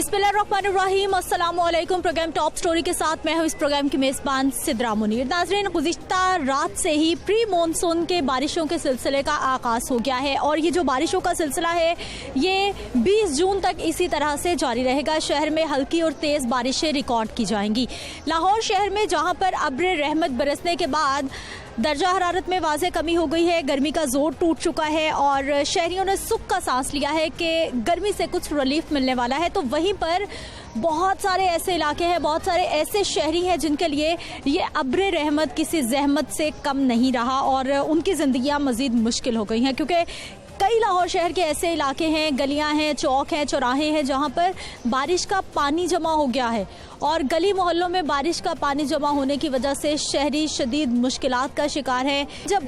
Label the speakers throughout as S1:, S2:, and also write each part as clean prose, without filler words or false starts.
S1: बिस्मिल्लाहिर्रहमानिर्रहीम, अस्सलाम वालेकुम। प्रोग्राम टॉप स्टोरी के साथ मैं हूँ इस प्रोग्राम की मेज़बान सिद्रा मुनीर। नाज़रीन, गुज़िश्ता रात से ही प्री मॉनसून के बारिशों के सिलसिले का आगाज़ हो गया है और ये जो बारिशों का सिलसिला है ये 20 जून तक इसी तरह से जारी रहेगा। शहर में हल्की और तेज़ बारिशें रिकॉर्ड की जाएंगी। लाहौर शहर में जहाँ पर अब्र रहमत बरसने के बाद दर्जा हरारत में वाज़े कमी हो गई है, गर्मी का जोर टूट चुका है और शहरियों ने सुख का सांस लिया है कि गर्मी से कुछ रिलीफ मिलने वाला है, तो वहीं पर बहुत सारे ऐसे इलाके हैं, बहुत सारे ऐसे शहरी हैं जिनके लिए ये अब्र रहमत किसी जहमत से कम नहीं रहा और उनकी ज़िंदगियाँ मज़ीद मुश्किल हो गई हैं, क्योंकि कई लाहौर शहर के ऐसे इलाके हैं, गलियां हैं, चौक हैं, चौराहे हैं जहां पर बारिश का पानी जमा हो गया है और गली मोहल्लों में बारिश का पानी जमा होने की वजह से शहरी शदीद मुश्किलात का शिकार हैं। जब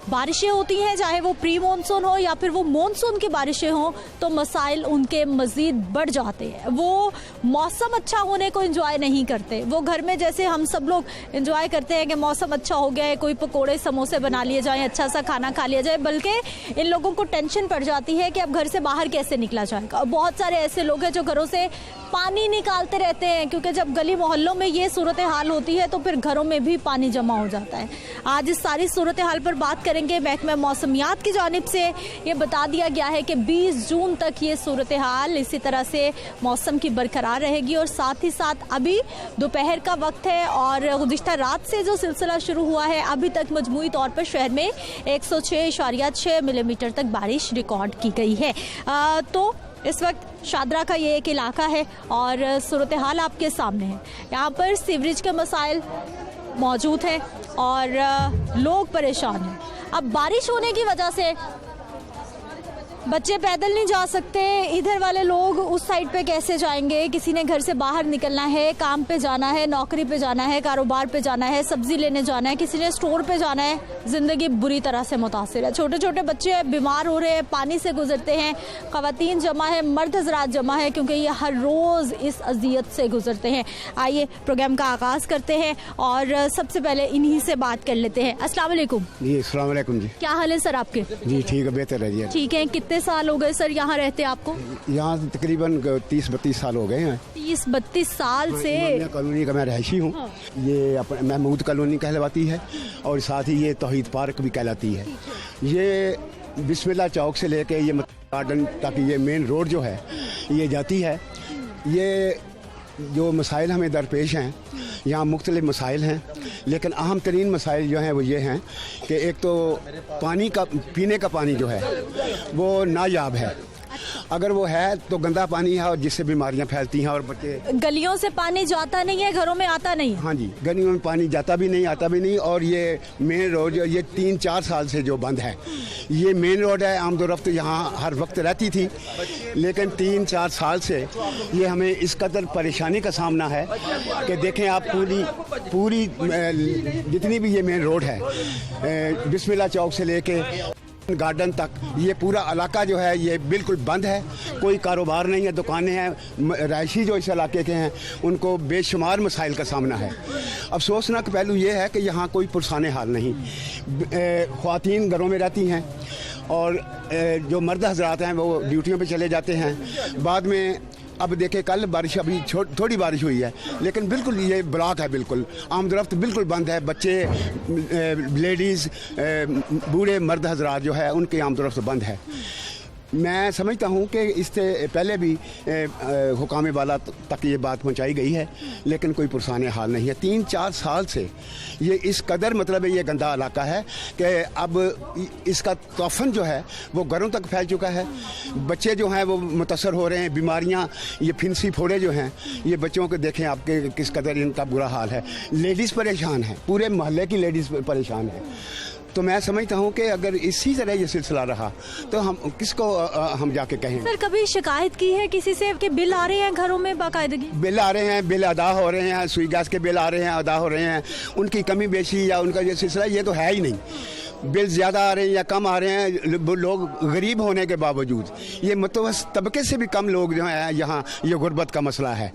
S1: बारिशें होती हैं, चाहे वो प्री मानसून हो या फिर वो मानसून की बारिशें हों, तो मसाइल उनके मज़ीद बढ़ जाते हैं। वो मौसम अच्छा होने को एंजॉय नहीं करते। वो घर में जैसे हम सब लोग एंजॉय करते हैं कि मौसम अच्छा हो गया है, कोई पकोड़े समोसे बना लिए जाएं, अच्छा सा खाना खा लिया जाए, बल्कि इन लोगों को टेंशन पड़ जाती है कि अब घर से बाहर कैसे निकला जाएगा। बहुत सारे ऐसे लोग हैं जो घरों से पानी निकालते रहते हैं, क्योंकि जब गली मोहल्लों में ये सूरत हाल होती है तो फिर घरों में भी पानी जमा हो जाता है। आज इस सारी सूरत हाल पर बात करेंगे। महकमा मौसमियात की जानिब से ये बता दिया गया है कि 20 जून तक ये सूरत हाल इसी तरह से मौसम की बरकरार रहेगी और साथ ही साथ अभी दोपहर का वक्त है और गुज़िश्ता रात से जो सिलसिला शुरू हुआ है अभी तक मजमूई तौर पर शहर में 106.6 मिलीमीटर तक बारिश रिकॉर्ड की गई है। तो इस वक्त शादरा का ये एक इलाका है और सूरत हाल आपके सामने है। यहाँ पर सीवरेज के मसाइल मौजूद हैं और लोग परेशान हैं। अब बारिश होने की वजह से बच्चे पैदल नहीं जा सकते, इधर वाले लोग उस साइड पे कैसे जाएंगे? किसी ने घर से बाहर निकलना है, काम पे जाना है, नौकरी पे जाना है, कारोबार पे जाना है, सब्जी लेने जाना है, किसी ने स्टोर पे जाना है। ज़िंदगी बुरी तरह से मुतासिर है। छोटे छोटे बच्चे बीमार हो रहे हैं, पानी से गुजरते हैं, ख़वातीन जमा है, मर्द हज़रात जमा है, क्योंकि ये हर रोज़ इस अजियत से गुजरते हैं। आइए प्रोग्राम का आगाज़ करते हैं और सबसे पहले इन्हीं से बात कर लेते हैं। अस्सलाम वालेकुम जी।
S2: अस्सलाम वालेकुम जी।
S1: क्या हाल है सर आपके?
S2: जी ठीक है, बेहतर है जी।
S1: ठीक है। कितने साल हो गए सर यहाँ रहते आपको?
S2: यहाँ तकरीबन 30-32 साल हो गए हैं।
S1: 30-32 साल से
S2: कॉलोनी का मैं रहायशी हूँ।
S1: हाँ।
S2: ये महमूद कॉलोनी कहलाती है और साथ ही ये तौहीद पार्क भी कहलाती है। ये बिस्मिल्लाह चौक से लेके ये गार्डन तक ये मेन रोड जो है ये जाती है। ये जो मसाइल हमें दरपेश हैं, यहाँ मुख्तलिफ मसाइल हैं, लेकिन अहम तरीन मसाइल जो हैं वो ये हैं कि एक तो पानी का, पीने का पानी जो है वो नायाब है। अगर वो है तो गंदा पानी है और जिससे बीमारियां फैलती हैं और बच्चे।
S1: गलियों से पानी जाता नहीं है, घरों में आता नहीं?
S2: हाँ जी, गलियों में पानी जाता भी नहीं, आता भी नहीं। और ये मेन रोड ये 3-4 साल से जो बंद है, ये मेन रोड है, आमदोरफ्त यहाँ हर वक्त रहती थी, लेकिन 3-4 साल से ये हमें इस कदर परेशानी का सामना है कि देखें आप पूरी जितनी भी ये मेन रोड है, बिस्मिल्लाह चौक से लेके गार्डन तक, ये पूरा इलाका जो है ये बिल्कुल बंद है। कोई कारोबार नहीं है, दुकानें हैं। रहायशी जो इस इलाके के हैं उनको बेशुमार मसाइल का सामना है। अफसोसनाक पहलू ये है कि यहाँ कोई पुरसाने हाल नहीं। ख्वातीन घरों में रहती हैं और जो मर्द हजरात हैं वो ड्यूटियों पे चले जाते हैं। बाद में अब देखें, कल बारिश, अभी थोड़ी बारिश हुई है, लेकिन बिल्कुल ये ब्लॉक है, बिल्कुल आमदरफ्त बिल्कुल बंद है। बच्चे, लेडीज़, बूढ़े मर्द हजरात जो है उनकी आमदरफ्त बंद है। मैं समझता हूँ कि इससे पहले भी हुकाम बाला तक ये बात पहुँचाई गई है, लेकिन कोई पुरसाने हाल नहीं है। 3-4 साल से ये इस कदर मतलब ये गंदा इलाका है कि अब इसका तोफ़न जो है वो घरों तक फैल चुका है। बच्चे जो हैं वो मुतासर हो रहे हैं। बीमारियाँ, ये फिनसी फोड़े जो हैं, ये बच्चों को देखें आपके किस कदर इनका बुरा हाल है। लेडीज़ परेशान है, पूरे मोहल्ले की लेडीज़ परेशान है। तो मैं समझता हूँ कि अगर इसी तरह ये सिलसिला रहा तो हम किसको हम जाके कहें?
S1: सर, कभी शिकायत की है किसी से कि बिल आ रहे हैं घरों में बाकायदगी?
S2: बिल आ रहे हैं, बिल अदा हो रहे हैं, सुई गैस के बिल आ रहे हैं, अदा हो रहे हैं। उनकी कमी बेशी या उनका ये सिलसिला ये तो है ही नहीं। बिल ज़्यादा आ रहे हैं या कम आ रहे हैं, लोग गरीब होने के बावजूद, ये मतवस तबके से भी कम लोग जो हैं यहाँ, ये गुर्बत का मसला है,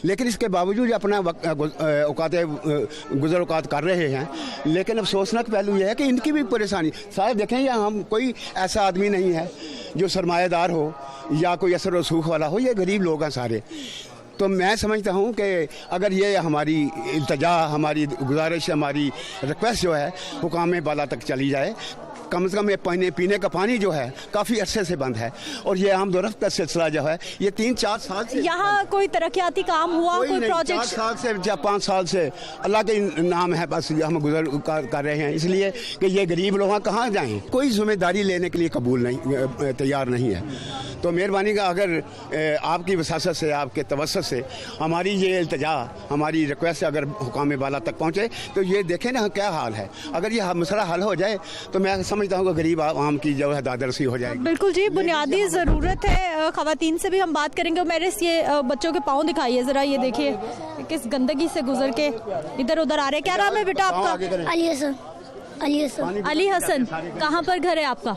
S2: लेकिन इसके बावजूद अपना औकात गुजर औकात कर रहे हैं। लेकिन अफसोसनाक पहलू यह है कि इनकी भी परेशानी। सारे देखें, यहाँ हम कोई ऐसा आदमी नहीं है जो सरमायादार हो या कोई असर रसूख वाला हो, ये गरीब लोग हैं सारे। तो मैं समझता हूँ कि अगर ये हमारी इल्तजा, हमारी गुजारिश, हमारी रिक्वेस्ट जो है हुकाम बाला तक चली जाए, कम से कम ये पीने का पानी जो है काफ़ी अरसे से बंद है, और ये आमदोरफ्त का सिलसिला जो है ये 3-4 साल से।
S1: यहाँ कोई तरक्याती काम हुआ, कोई प्रोजेक्ट?
S2: 4 साल से या 5 साल से अल्लाह के नाम है, बस हम गुजर कर रहे हैं, इसलिए कि ये गरीब लोग कहाँ जाएं, कोई जिम्मेदारी लेने के लिए कबूल नहीं, तैयार नहीं है। तो मेहरबानी का अगर आपकी वसासत से, आपके तवस्सुत से हमारी ये इल्तजा, हमारी रिक्वेस्ट अगर हुकाम बाला तक पहुँचे तो ये देखें ना क्या हाल है। अगर ये मसला हल हो जाए तो मैं समझता हूँ कि गरीब आवाम की जो है दादरसी हो जाएगी।
S1: बिल्कुल जी, बुनियादी ज़रूरत है। ख़वातीन से भी हम बात करेंगे। मेरे ये बच्चों के पाँव दिखाइए ज़रा, ये देखिए किस गंदगी से गुजर के इधर उधर आ रहे हैं। क्या नाम है बेटा आपका?
S3: अली हसन। अली हसन।
S1: अली हसन, कहाँ पर घर है आपका?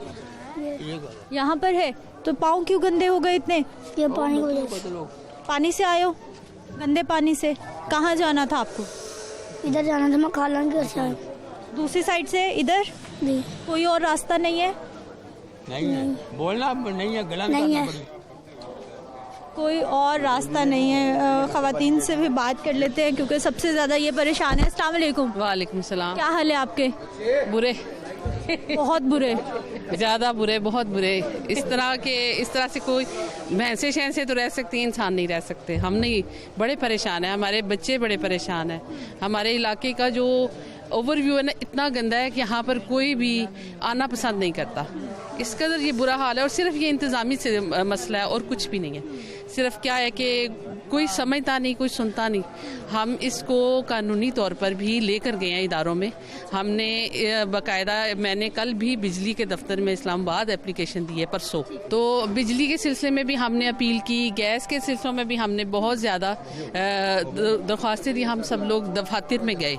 S1: यहाँ पर है। तो पाँव क्यों गंदे हो गए इतने?
S3: ये पानी की वजह से।
S1: पानी से आए हो? गंदे पानी से? कहाँ जाना था आपको?
S3: इधर जाना था, मैं खाला के घर से आया।
S1: दूसरी साइड से इधर?
S3: जी।
S1: कोई और रास्ता नहीं है?
S4: नहीं। बोलना नहीं है, गलत
S3: नहीं है।
S1: कोई और रास्ता नहीं है। ख़वातीन से भी बात कर लेते हैं क्योंकि सबसे ज़्यादा ये परेशान है। अस्सलाम वालेकुम।
S5: वालेकुम सलाम।
S1: क्या हाल है आपके?
S5: बुरे,
S1: बहुत बुरे,
S5: ज़्यादा बुरे, बहुत बुरे। इस तरह से कोई भैंसे शहन तो रह सकती है, इंसान नहीं रह सकते। हम नहीं, बड़े परेशान हैं, हमारे बच्चे बड़े परेशान हैं। हमारे इलाके का जो ओवरव्यू है ना, इतना गंदा है कि यहाँ पर कोई भी आना पसंद नहीं करता। इस कदर ये बुरा हाल है, और सिर्फ ये इंतज़ामी से मसला है और कुछ भी नहीं है। सिर्फ क्या है कि कोई समझता नहीं, कोई सुनता नहीं। हम इसको कानूनी तौर पर भी लेकर गए हैं इदारों में। हमने बाकायदा, मैंने कल भी बिजली के दफ्तर में इस्लामाबाद एप्लीकेशन दी है, परसों। तो बिजली के सिलसिले में भी हमने अपील की, गैस के सिलसिले में भी हमने बहुत ज़्यादा दरख्वास्तें दी। हम सब लोग दफातर में गए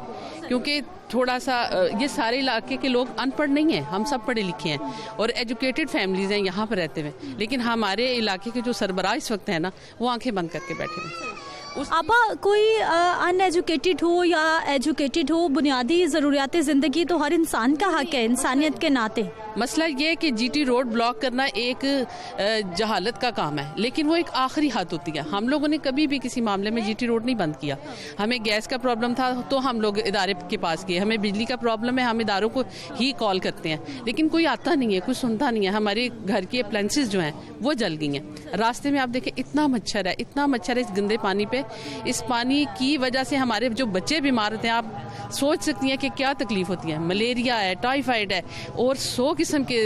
S5: क्योंकि थोड़ा सा ये सारे इलाके के लोग अनपढ़ नहीं हैं, हम सब पढ़े लिखे हैं और एजुकेटेड फैमिलीज़ हैं यहाँ पर रहते हुए, लेकिन हमारे इलाके के जो सरबराह इस वक्त है ना, वो आंखें बंद करके बैठे हैं।
S1: आपा कोई अनएजुकेटेड हो या एजुकेटेड हो, बुनियादी ज़रूरियात ज़िंदगी तो हर इंसान का हक है, इंसानियत के नाते।
S5: मसला ये है कि जीटी रोड ब्लॉक करना एक जहालत का काम है, लेकिन वो एक आखिरी हद होती है। हम लोगों ने कभी भी किसी मामले में जीटी रोड नहीं बंद किया। हमें गैस का प्रॉब्लम था तो हम लोग इदारे के पास गए, हमें बिजली का प्रॉब्लम है, हम इदारों को ही कॉल करते हैं, लेकिन कोई आता नहीं है, कोई सुनता नहीं है। हमारे घर की अप्लायंसेस जो हैं वो जल गई हैं। रास्ते में आप देखें इतना मच्छर है, इतना मच्छर है इस गंदे पानी पे। इस पानी की वजह से हमारे जो बच्चे बीमार होते हैं, आप सोच सकती हैं कि क्या तकलीफ होती है। मलेरिया है, टाइफाइड है और 100 किस्म के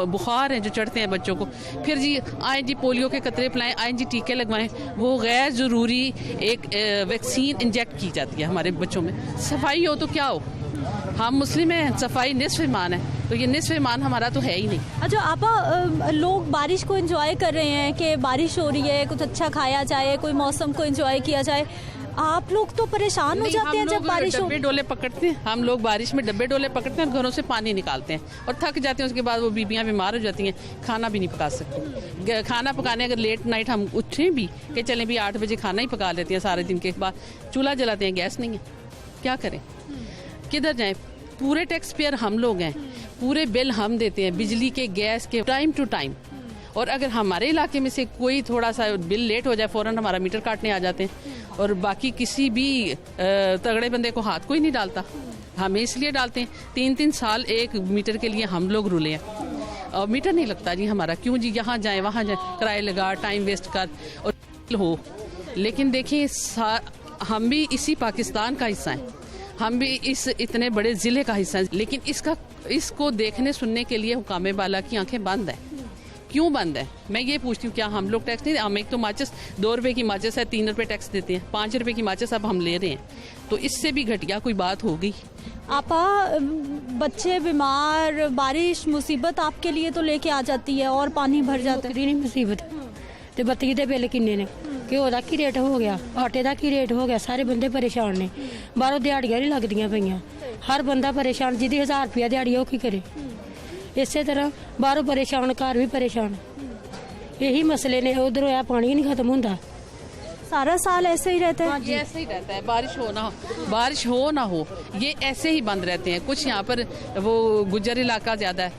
S5: बुखार हैं जो चढ़ते हैं बच्चों को। फिर जी आए जी पोलियो के कतरे पिलाएं, आए जी टीके लगवाएं, वो गैर ज़रूरी एक वैक्सीन इंजेक्ट की जाती है हमारे बच्चों में। सफाई हो तो क्या हो, हम मुस्लिम हैं, सफाई निस्फ ईमान है, तो ये निस्फ ईमान हमारा तो है ही नहीं।
S1: अच्छा आपा, लोग बारिश को एंजॉय कर रहे हैं कि बारिश हो रही है, कुछ अच्छा खाया जाए, कोई मौसम को एंजॉय किया जाए। आप लोग तो परेशान हो जाते हैं जब बारिश हो।
S5: डब्बे डोले पकड़ते हैं हम लोग, बारिश में डब्बे डोले पकड़ते हैं और घरों से पानी निकालते हैं और थक जाते हैं। उसके बाद वो बीबियाँ बीमार हो जाती हैं, खाना भी नहीं पका सकती। खाना पकाने अगर लेट नाइट हम उठें भी कि चलें भी 8 बजे खाना ही पका लेते हैं, सारे दिन के बाद चूल्हा जलाते हैं, गैस नहीं है, क्या करें, किधर जाएं? पूरे टैक्स पेयर हम लोग हैं, पूरे बिल हम देते हैं, बिजली के, गैस के, टाइम टू टाइम। और अगर हमारे इलाके में से कोई थोड़ा सा बिल लेट हो जाए, फ़ौरन हमारा मीटर काटने आ जाते हैं और बाकी किसी भी तगड़े बंदे को हाथ कोई नहीं डालता। हमें इसलिए डालते हैं 3-3 साल एक मीटर के लिए हम लोग रुले हैं और मीटर नहीं लगता जी हमारा। क्यों जी, यहाँ जाए वहाँ जाए, किराए लगा, टाइम वेस्ट कर और हो। लेकिन देखिए हम भी इसी पाकिस्तान का हिस्सा हैं, हम भी इस इतने बड़े ज़िले का हिस्सा है, लेकिन इसको देखने सुनने के लिए हुकाम बाला की आंखें बंद है। क्यों बंद है? मैं ये पूछती हूँ, क्या हम लोग टैक्स नहीं? हम एक तो माचिस 2 रुपए की माचिस है, 3 रुपए टैक्स देते हैं, 5 रुपए की माचिस अब हम ले रहे हैं, तो इससे भी घटिया कोई बात हो गई?
S1: आपा, बच्चे बीमार, बारिश मुसीबत आपके लिए तो लेके आ जाती है और पानी भर जाता है।
S6: नहीं मुसीबत ते बत्ती दे बिल किन्ने ने, घ्यो दा की रेट हो गया, आटे दा की रेट हो गया, सारे बंदे परेशान ने। बाहरों दिहाड़ियां नहीं लगदियां पईयां, हर बंदा परेशान, जिहदी 1000 रुपया दिहाड़ी हो की करे। इसे तरह बाहरों परेशान, घर भी परेशान, यही मसले ने। उधर होया पानी नहीं खत्म होंदा,
S1: सारा साल ऐसे ही रहता है।
S5: ये ऐसे ही रहता है, बारिश हो ना हो ये ऐसे ही बंद रहते हैं। कुछ यहाँ पर वो गुज्जर इलाका ज़्यादा है,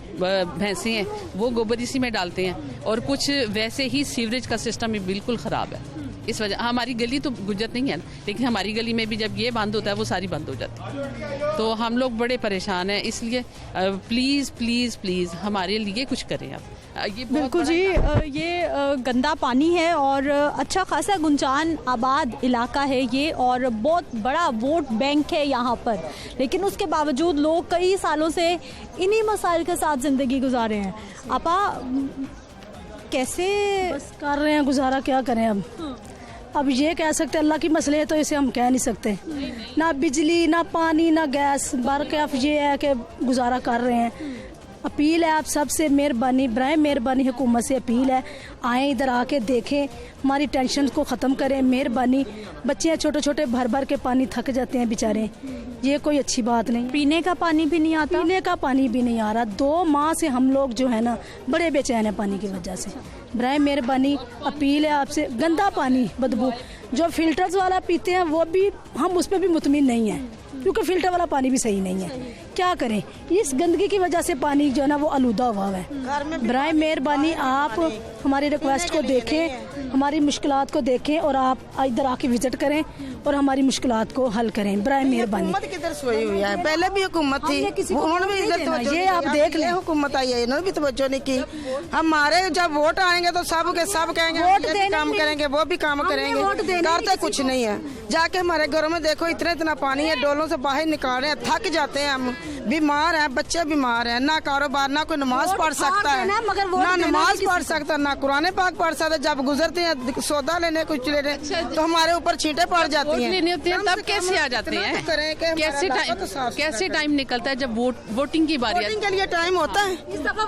S5: भैंसे हैं, वो गोबर इसी में डालते हैं, और कुछ वैसे ही सीवरेज का सिस्टम भी बिल्कुल ख़राब है। इस वजह हमारी गली तो गुजर नहीं है, लेकिन हमारी गली में भी जब ये बंद होता है वो सारी बंद हो जाती है। तो हम लोग बड़े परेशान हैं, इसलिए प्लीज़ प्लीज़ प्लीज़ हमारे लिए कुछ करें आप। ये
S1: बिल्कुल जी, ये गंदा पानी है और अच्छा खासा गुंजान आबाद इलाका है ये, और बहुत बड़ा वोट बैंक है यहाँ पर, लेकिन उसके बावजूद लोग कई सालों से इन्हीं मसाइल के साथ ज़िंदगी गुजारे हैं। आपा कैसे
S7: बस कर रहे हैं गुजारा, क्या करें अब ये कह सकते अल्लाह की मसले है तो इसे हम कह नहीं सकते। ना बिजली ना पानी ना गैस, बरकफ ये है कि गुजारा कर रहे हैं। अपील है आप सबसे, मेहरबानी बराए मेहरबानी हुकूमत से अपील है, आए इधर आके देखें, हमारी टेंशन को ख़त्म करें, मेहरबानी। बच्चे छोटे छोटे भर भर के पानी थक जाते हैं बेचारे, ये कोई अच्छी बात नहीं।
S1: पीने का पानी भी नहीं आता,
S7: पीने का पानी भी नहीं आ रहा। 2 माह से हम लोग जो है ना बड़े बेचैन है पानी की वजह से। बराए मेहरबानी अपील है आपसे, गंदा पानी बदबू जो फिल्टर्स वाला पीते हैं वो भी हम उस पर भी मुतमिन नहीं है, क्योंकि फिल्टर वाला पानी भी सही नहीं है। क्या करें, इस गंदगी की वजह से पानी जो है ना वो आलूदा हुआ है। बराए मेहरबानी आप हमारी रिक्वेस्ट को देखें, हमारी मुश्किलात को देखें और आप इधर आके विजिट करें और हमारी मुश्किलात को हल करें। बराए मेहरबानी।
S8: हुकूमत किधर सोई हुई है, पहले भी हुकूमत थी, भी इधर
S7: ये आप देख लें,
S8: हुकूमत आई है, इन्होंने भी तवज्जो नहीं की। हमारे जब वोट आएंगे तो सब के सब कहेंगे
S7: वोट
S8: ये भी काम करेंगे, वो भी काम करेंगे, करते कुछ नहीं है। जाके हमारे घरों में देखो इतना पानी है, डोलों से बाहर निकाल रहे हैं, थक जाते हैं हम, बीमार हैं, बच्चे बीमार हैं, ना कारोबार, ना कोई नमाज पढ़ सकता है, ना नमाज पढ़ सकता, ना कुरान पाक पढ़ सकता। जब गुजरते हैं सौदा लेने कुछ लेने तो हमारे ऊपर छींटे पड़ जाती हैं,
S5: लेने होते हैं तब कैसे आ जाते हैं, कैसे टाइम निकलता है जब वोटिंग की बारी
S8: वोटिंग के लिए टाइम होता है,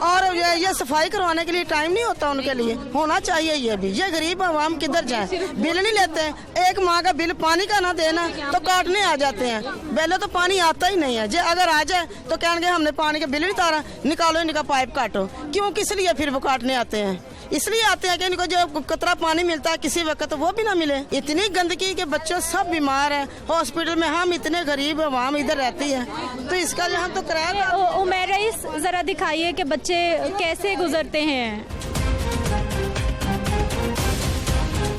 S8: और ये सफाई करवाने के लिए टाइम नहीं होता उनके लिए, होना चाहिए ये भी। ये गरीब आवाम किधर जाए, बिल नहीं लेते हैं, 1 माह का बिल पानी का ना देना तो काटने आ जाते हैं। पहले तो पानी आता ही नहीं है, जो अगर आ जाए तो कहेंगे हमने पानी का बिल नहीं तारा, निकालो इनका पाइप काटो। क्यों, किस लिए फिर वो काटने आते हैं? इसलिए आते हैं कि इनको जो कतरा पानी मिलता है किसी वक्त वो भी ना मिले। इतनी गंदगी के बच्चों सब बीमार हैं, हॉस्पिटल में हम इतने गरीब आवाम इधर रहती है, तो इसका जो हम तो किराया।
S1: उमैर रईस, जरा दिखाइए कि बच्चे कैसे गुजरते हैं।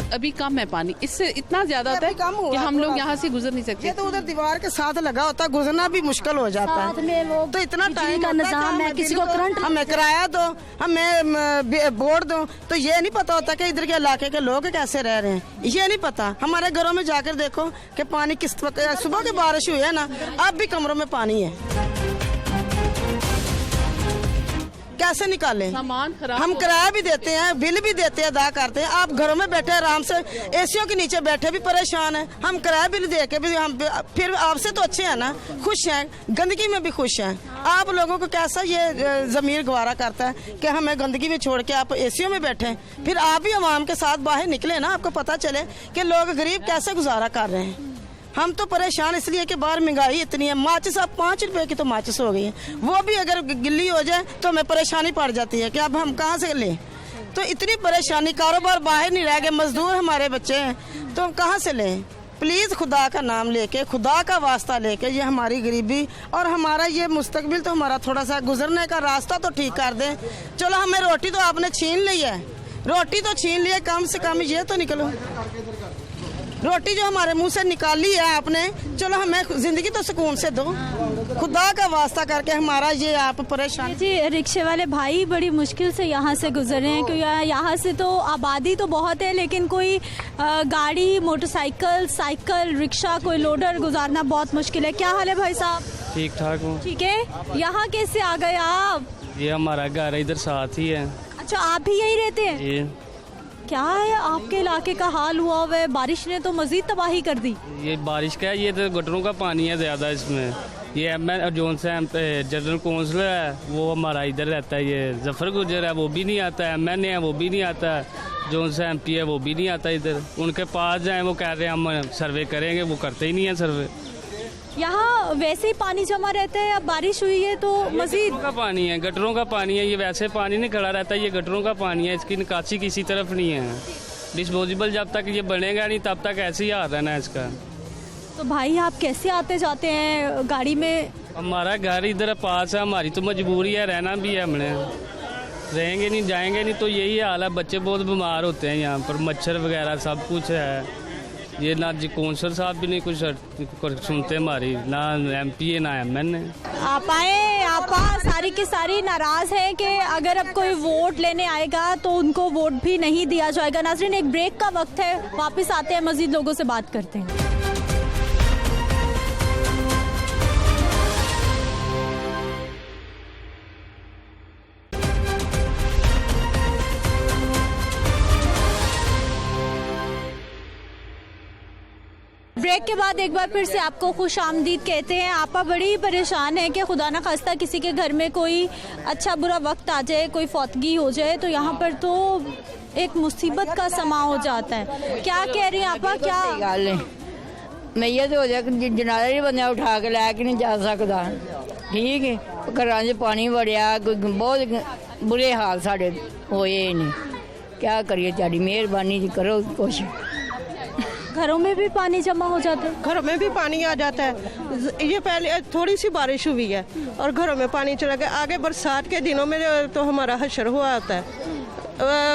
S5: अभी कम है पानी, इससे इतना ज्यादा होता है कि हम लोग यहाँ से गुजर नहीं सकते।
S8: ये तो उधर दीवार के साथ लगा होता है, गुजरना भी मुश्किल हो जाता है। तो इतना टाइम
S7: का निजाम है, किसी को करंट
S8: हमें किराया दो, हमें बोर्ड दो, तो ये नहीं पता होता कि इधर के इलाके के लोग कैसे रह रहे हैं, ये नहीं पता। हमारे घरों में जाकर देखो कि पानी किस वक्त, सुबह की बारिश हुई है ना, अब भी कमरों में पानी है, कैसे निकालें?
S5: सामान खराब,
S8: हम किराया भी देते हैं, बिल भी देते हैं, अदा करते हैं। आप घरों में बैठे आराम से एसीओ के नीचे बैठे भी परेशान हैं, हम किराया बिल दे के भी हम फिर आपसे तो अच्छे हैं ना, खुश हैं, गंदगी में भी खुश हैं। आप लोगों को कैसा ये ज़मीर गवारा करता है कि हमें गंदगी में छोड़ के आप एसीओ में बैठे, फिर आप भी आवाम के साथ बाहर निकले ना, आपको पता चले कि लोग गरीब कैसे गुजारा कर रहे हैं। हम तो परेशान इसलिए कि बाहर महंगाई इतनी है, माचिस अब 5 रुपए की तो माचिस हो गई है, वो भी अगर गिल्ली हो जाए तो हमें परेशानी पड़ जाती है कि अब हम कहाँ से लें। तो इतनी परेशानी, कारोबार बाहर नहीं रह गए, मजदूर हमारे बच्चे हैं, तो हम कहाँ से लें? प्लीज़ खुदा का नाम लेके, खुदा का वास्ता लेके, ये हमारी गरीबी और हमारा ये मुस्तकबिल तो हमारा थोड़ा सा गुजरने का रास्ता तो ठीक कर दें। चलो हमें रोटी तो आपने छीन ली है, रोटी तो छीन ली है, कम से कम ये तो निकलो, रोटी जो हमारे मुंह से निकाली है आपने, चलो हमें जिंदगी तो सुकून से दो, खुदा का वास्ता करके। हमारा ये आप परेशान
S1: जी, रिक्शे वाले भाई बड़ी मुश्किल से यहाँ से गुजर रहे हैं, क्योंकि यहाँ से तो आबादी तो बहुत है, लेकिन कोई गाड़ी, मोटरसाइकिल, साइकिल, रिक्शा, कोई लोडर गुजारना बहुत मुश्किल है। क्या हाल है भाई साहब?
S9: ठीक ठाक हूँ।
S1: ठीक है, यहाँ कैसे आ गए आप?
S9: ये हमारा घर है, इधर साथ ही है।
S1: अच्छा, आप भी यही रहते हैं?
S9: ये
S1: क्या है आपके इलाके का हाल हुआ हुआ है? बारिश ने तो मजीद तबाही कर दी।
S9: ये बारिश का है, ये तो गटरों का पानी है ज़्यादा इसमें। ये एमएन जोन से जनरल काउंसिलर है, वो हमारा इधर रहता है, ये जफर गुजर है, वो भी नहीं आता है, एमएनए है वो भी नहीं आता है, जोन से एमपी है वो भी नहीं आता इधर। उनके पास जाए, वो कह रहे हैं हम सर्वे करेंगे, वो करते ही नहीं है सर्वे।
S1: यहाँ वैसे ही पानी जमा रहता है, अब बारिश हुई है तो मजीद
S9: का पानी है, गटरों का पानी है, ये वैसे पानी नहीं खड़ा रहता, ये गटरों का पानी है, इसकी निकासी किसी तरफ नहीं है। डिस्पोजेबल जब तक ये बनेगा नहीं तब तक ऐसे ही आ रहना है इसका।
S1: तो भाई आप कैसे आते जाते हैं गाड़ी में?
S9: हमारा घर इधर पास है, हमारी तो मजबूरी है, रहना भी है हमने। रहेंगे नहीं, जाएंगे नहीं, तो यही हाल है। बच्चे बहुत बीमार होते हैं यहाँ पर, मच्छर वगैरह सब कुछ है। ये ना जी कौंसल साहब भी नहीं कुछ सुनते हमारी, ना MP है ना MN है।
S1: आपा सारी की सारी नाराज हैं कि अगर अब कोई वोट लेने आएगा तो उनको वोट भी नहीं दिया जाएगा। नाज़रीन, एक ब्रेक का वक्त है, वापस आते हैं, मजीद लोगों से बात करते हैं। ब्रेक के बाद एक बार फिर से आपको खुश आमदीद कहते हैं। आपा बड़ी परेशान है कि खुदा न खास्ता किसी के घर में कोई अच्छा बुरा वक्त आ जाए, कोई फौतगी हो जाए तो यहाँ पर तो एक मुसीबत का समा हो जाता है। क्या कह रही हैं आपा? क्या
S10: गल है, मैयत हो जाए जनाजा नहीं बंदा उठा के लैके नहीं जा सकता, ठीक है। घर च पानी वड़िया, बहुत बुरे हाल साढ़े होए ने, क्या करिए, तेरी मेहरबानी करो कुछ।
S1: घरों में भी पानी जमा हो जाता है?
S8: घरों में भी पानी आ जाता है। ये पहले थोड़ी सी बारिश हुई है और घरों में पानी चला गया। आगे बरसात के दिनों में तो हमारा हशर हुआ आता है,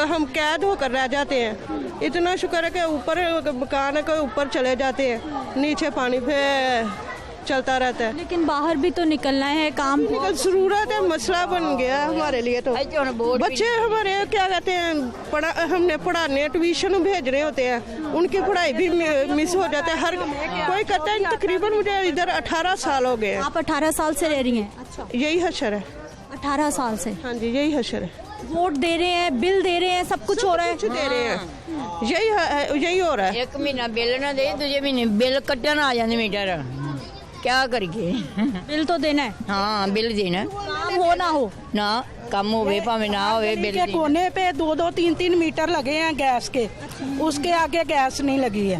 S8: हम कैद होकर रह जाते हैं। इतना शुक्र है कि ऊपर मकान के ऊपर चले जाते हैं, नीचे पानी पे चलता रहता है।
S1: लेकिन बाहर भी तो निकलना है, काम
S8: जरूरत है, मसला बन गया हमारे लिए। तो बच्चे हमारे क्या कहते हैं, हमने पढ़ाने ट्यूशन भेजने होते हैं, उनकी पढ़ाई भी मिस हो जाता है। हर कोई कहता है, तकरीबन मुझे इधर 18 साल हो गए।
S1: आप 18 साल से रह रही हैं? अच्छा,
S8: यही हशर है।
S1: 18 साल से?
S8: हाँ जी, यही हशर है।
S1: वोट दे रहे हैं, बिल दे रहे हैं, सब कुछ हो रहा है,
S8: दे रहे हैं, यही हो रहा है।
S10: एक महीना बिल ना दे, दूजे महीने बिल कटन आ जाते मीटर, क्या करिए।
S1: बिल तो देना है।
S10: हाँ, बिल देना,
S1: काम हो ना हो
S10: ना कम होवे भावे ना होवे, बिल
S7: के कोने पे 2-2, 3-3 मीटर लगे हैं गैस के, उसके आगे गैस नहीं लगी है।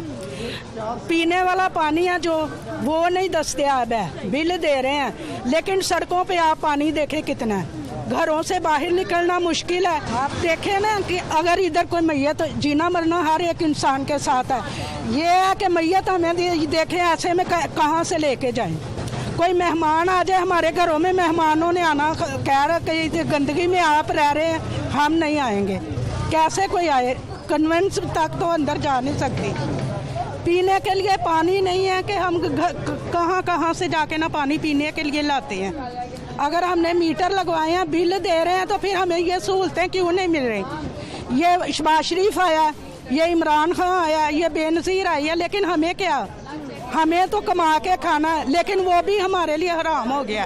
S7: पीने वाला पानी है जो, वो नहीं दस्तयाब है, बिल दे रहे हैं। लेकिन सड़कों पे आप पानी देखें कितना है, घरों से बाहर निकलना मुश्किल है। आप देखें ना कि अगर इधर कोई मैयत, तो जीना मरना हर एक इंसान के साथ है। ये है कि मैयत हमें देखें ऐसे में कहाँ से लेके जाएं। कोई मेहमान आ जाए हमारे घरों में, मेहमानों ने आना, कह रहे कि गंदगी में आप रह रहे हैं, हम नहीं आएंगे। कैसे कोई आए? कन्वेंस तक तो अंदर जा नहीं सकती। पीने के लिए पानी नहीं है कि हम कहाँ से जाके ना पानी पीने के लिए लाते हैं। अगर हमने मीटर लगवाए हैं, बिल दे रहे हैं, तो फिर हमें ये सहूलतें क्यों नहीं मिल रही? ये शहबाज शरीफ आया, ये इमरान खान आया, ये बेनज़ीर आई है, लेकिन हमें क्या, हमें तो कमा के खाना है, लेकिन वो भी हमारे लिए हराम हो गया।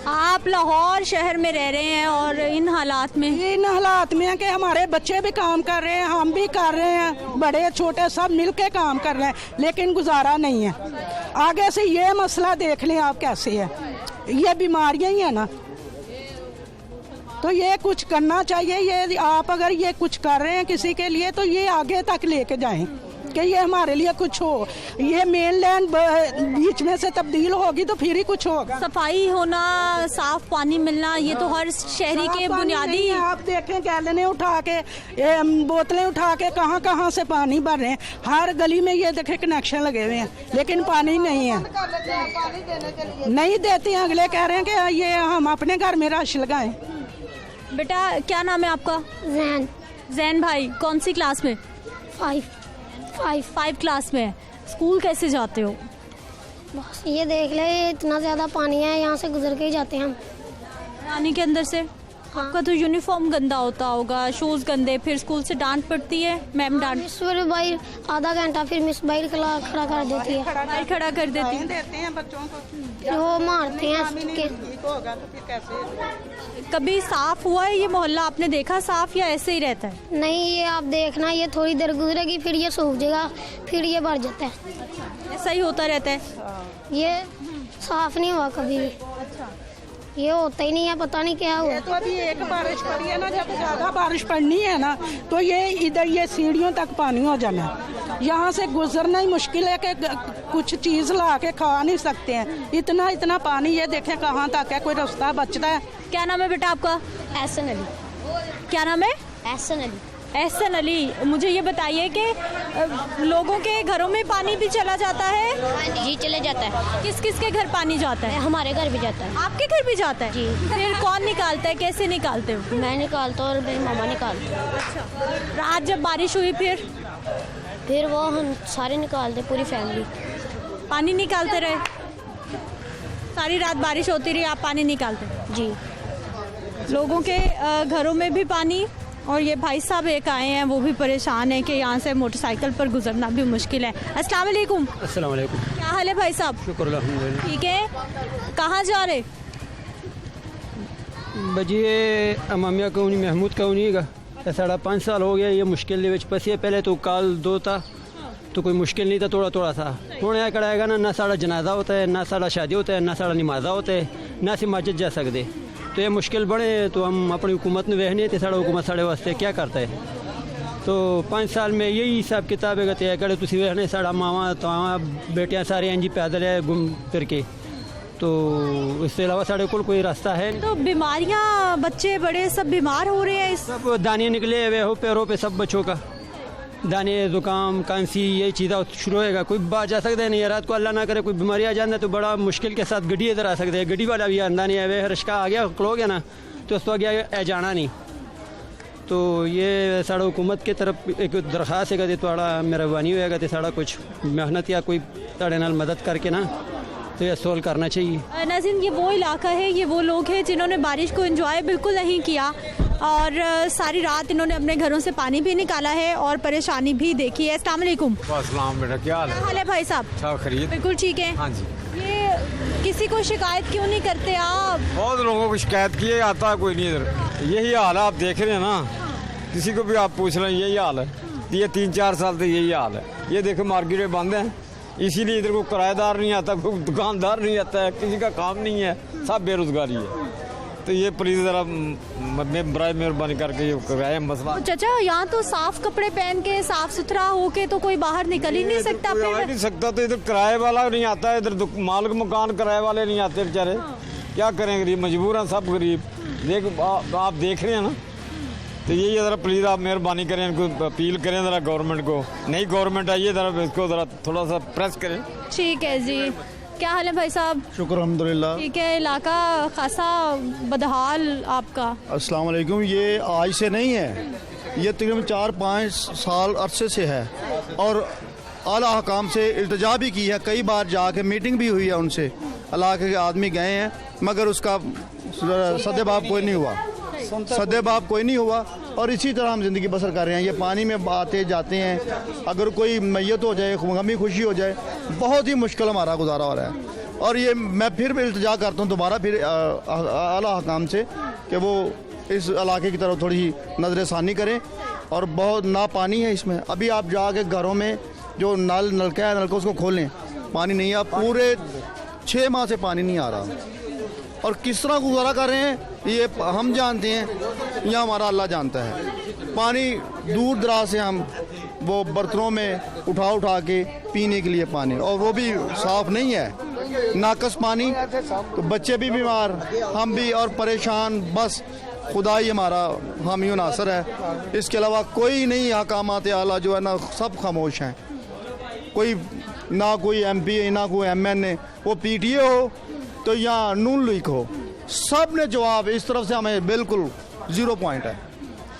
S1: आप लाहौर शहर में रह रहे हैं और इन हालात में
S7: है कि हमारे बच्चे भी काम कर रहे हैं, हम भी कर रहे हैं, बड़े छोटे सब मिलके काम कर रहे हैं, लेकिन गुजारा नहीं है। आगे से ये मसला देख लें आप कैसे है, ये बीमारियां ही है ना, तो ये कुछ करना चाहिए। ये आप अगर ये कुछ कर रहे हैं किसी के लिए, तो ये आगे तक लेके जाएं कि ये हमारे लिए कुछ हो। ये मेन लैंड बीच में से तब्दील होगी तो फिर ही कुछ होगा।
S1: सफाई होना, साफ पानी मिलना, ये तो हर शहरी के बुनियादी।
S7: आप देखें गैलने उठा के, बोतलें उठा के कहाँ से पानी भर रहे हैं। हर गली में ये देखें कनेक्शन लगे हुए हैं, लेकिन पानी नहीं है, नहीं देते हैं। अगले कह रहे हैं कि ये हम अपने घर में रश लगाएं।
S1: बेटा क्या नाम है आपका?
S3: जैन।
S1: जैन भाई, कौन सी क्लास में? 5 क्लास में। स्कूल कैसे जाते हो?
S3: बस ये देख ले, इतना ज़्यादा पानी है, यहाँ से गुजर के ही जाते हैं हम।
S1: पानी के अंदर से? आपका तो यूनिफॉर्म गंदा होता होगा, शूज़ गंदे, फिर स्कूल से डांट पड़ती है, मैम डांट?
S3: मिस बाहर आधा घंटा, फिर मिस बाहर खड़ा कर देती है,
S1: बाहर खड़ा कर देती है,
S7: देते हैं बच्चों को,
S3: फिर वो मारते हैं।
S7: कभी
S1: साफ हुआ है ये मोहल्ला, आपने देखा साफ, या ऐसे ही रहता है?
S3: नहीं, ये आप देखना, ये थोड़ी देर गुजरेगी, फिर ये सूख जाएगा, फिर ये भर जाता है।
S1: ऐसा ही होता रहता है,
S3: ये साफ नहीं हुआ कभी भी। ये होता ही नहीं है, पता नहीं क्या हुआ।
S7: तो अभी एक बारिश पड़ी है ना, जब ज़्यादा बारिश पड़नी है ना, तो ये इधर ये सीढ़ियों तक पानी हो जाना है। यहाँ से गुजरना ही मुश्किल है कि कुछ चीज़ ला के खा नहीं सकते हैं, इतना पानी। ये देखें कहाँ तक है, कोई रास्ता बचता है?
S1: क्या नाम है बेटा आपका?
S3: एहसन अली।
S1: क्या नाम है?
S3: एहसन अली।
S1: एहसन अली, मुझे ये बताइए कि लोगों के घरों में पानी भी चला जाता है?
S3: जी चले जाता है।
S1: किस किस के घर पानी जाता है?
S3: हमारे घर भी जाता है।
S1: आपके घर भी जाता है?
S3: जी।
S1: फिर कौन निकालता है, कैसे निकालते हो?
S3: मैं निकालता हूँ और मेरी मामा निकालती है।
S1: रात जब बारिश हुई
S3: फिर वो हम सारे निकालते, पूरी फैमिली
S1: पानी निकालते रहे? सारी रात बारिश होती रही, आप पानी निकालते?
S3: जी।
S1: लोगों के घरों में भी पानी, और ये भाई साहब एक आए हैं, वो भी परेशान है कि यहाँ से मोटरसाइकिल पर गुजरना भी मुश्किल है। अस्सलाम वालेकुम।
S11: अस्सलाम वालेकुम।
S1: क्या हाल है भाई साहब?
S11: शुक्र अल्हम्दुलिल्लाह।
S1: ठीक है। कहाँ जा रहे?
S11: बजिए अमामिया कौनी महमूद कौनी का 5.5 साल हो गया ये मुश्किल ਦੇ ਵਿੱਚ फंसी है। पहले तो काल दो था तो कोई मुश्किल नहीं था, थोड़ा थोड़ा सा होने कराएगा ना साड़ा जनाजा होता है, ना साड़ा शादी होता है, ना साड़ा नमाजा होता है, ना सी मस्जिद जा सकते। तो ये मुश्किल बने तो हम अपनी हुकूमत में वहने थे, साड़ा हुकूमत साढ़े वास्ते क्या करता है। तो 5 साल में यही हिसाब किताब है कि करे तुम वहने साड़ा मावा तो बेटियाँ सारे इंजी पैदल है घूम फिर के, तो इसके अलावा साढ़े को कोई रास्ता है।
S1: तो बीमारियाँ, बच्चे बड़े सब बीमार हो रहे हैं।
S11: सब दाने निकले हुए हो पैरों पे सब बच्चों का, दाने जुकाम खांसी ये चीज़ें शुरू होएगा। कोई बाहर जा सकता है नहीं, रात को अल्लाह ना करे कोई बीमारी आ जाना तो बड़ा मुश्किल के साथ गड्डी इधर आ सकते हैं। गड्डी वाला भी आंदा नहीं है, रिश्का आ गया खलो गया ना तो उस तो गया जाना नहीं। तो ये साड़ा हुकूमत की तरफ एक दरख्वास्त है कि थोड़ा मेहरबानी होएगा तो साड़ा कुछ मेहनत या कोई साढ़े नाल मदद करके ना तो ये सोल्व करना चाहिए।
S1: नाज़रीन, ये वो इलाका है, ये वो लोग हैं जिन्होंने बारिश को एंजॉय बिल्कुल नहीं किया और सारी रात इन्होंने अपने घरों से पानी भी निकाला है और परेशानी भी देखी है। अस्सलाम वालेकुम।
S12: अस्सलाम बेटा, क्या हाल
S1: है भाई साहब?
S12: सब खैरियत?
S1: बिल्कुल ठीक है।
S12: हाँ जी।
S1: ये किसी को शिकायत क्यों नहीं करते आप?
S12: बहुत लोगों को शिकायत की है, आता है कोई नहीं इधर। यही हाल है, आप देख रहे हैं ना, किसी को भी आप पूछ रहे हैं यही हाल है। ये 3-4 साल से यही हाल है। ये देखो मार्केटें बंद हैं, इसीलिए इधर को किराएदार नहीं आता, कोई दुकानदार नहीं आता है, किसी का काम नहीं है, सब बेरोजगारी है। तो ये प्लीज जरा बराए मेहरबानी करके ये कराए मसला।
S1: चाचा, यहाँ तो साफ कपड़े पहन के साफ सुथरा होके तो कोई बाहर निकल ही नहीं सकता।
S12: आ नहीं सकता तो इधर किराए वाला नहीं आता है, इधर मालिक मकान किराए वाले नहीं आते बेचारे। क्या करें, गरीब मजबूर हैं, सब गरीब। देख आप देख रहे हैं ना, तो यही ज़रा प्लीज़ आप मेहरबानी करें, इनको अपील करें ज़रा गवर्नमेंट को। नई गवर्नमेंट आई है, ज़रा इसको ज़रा थोड़ा सा प्रेस करें।
S1: ठीक है जी। क्या हाल है भाई साहब?
S13: शुक्र अल्हम्दुलिल्लाह।
S1: ठीक है। इलाका खासा बदहाल आपका?
S13: अस्सलाम वालेकुम। ये आज से नहीं है, ये तकरीबन 4-5 साल अरसे से है और आला हकाम से इल्तिजा भी की है, कई बार जाके मीटिंग भी हुई है उनसे, इलाके के आदमी गए हैं मगर उसका सद्देबाब कोई नहीं हुआ, सद्देबाब कोई नहीं हुआ। और इसी तरह हम ज़िंदगी बसर कर रहे हैं। ये पानी में आते जाते हैं, अगर कोई मैयत हो जाए, गमी खुशी हो जाए, बहुत ही मुश्किल हमारा गुजारा हो रहा है। और ये मैं फिर भी इल्तिजा करता हूँ दोबारा फिर आला हकाम से कि वो इस इलाके की तरफ थोड़ी नज़रसानी करें। और बहुत ना पानी है इसमें, अभी आप जाके घरों में जो नलका है नलका उसको खोलें, पानी नहीं है। पूरे 6 माह से पानी नहीं आ रहा और किस तरह गुजारा कर रहे हैं ये हम जानते हैं या हमारा अल्लाह जानता है। पानी दूर दराज से हम वो बर्तनों में उठा के पीने के लिए पानी, और वो भी साफ़ नहीं है, नाकस पानी। तो बच्चे भी बीमार, हम भी और परेशान। बस खुदा ही हमारा हामी और नासर है, इसके अलावा कोई नहीं। हकामात आला जो है ना सब खामोश हैं, कोई ना कोई MP ना कोई MN, वो PTA हो तो यहाँ नून लीग हो, सब ने जवाब इस तरफ से हमें बिल्कुल 0 पॉइंट है।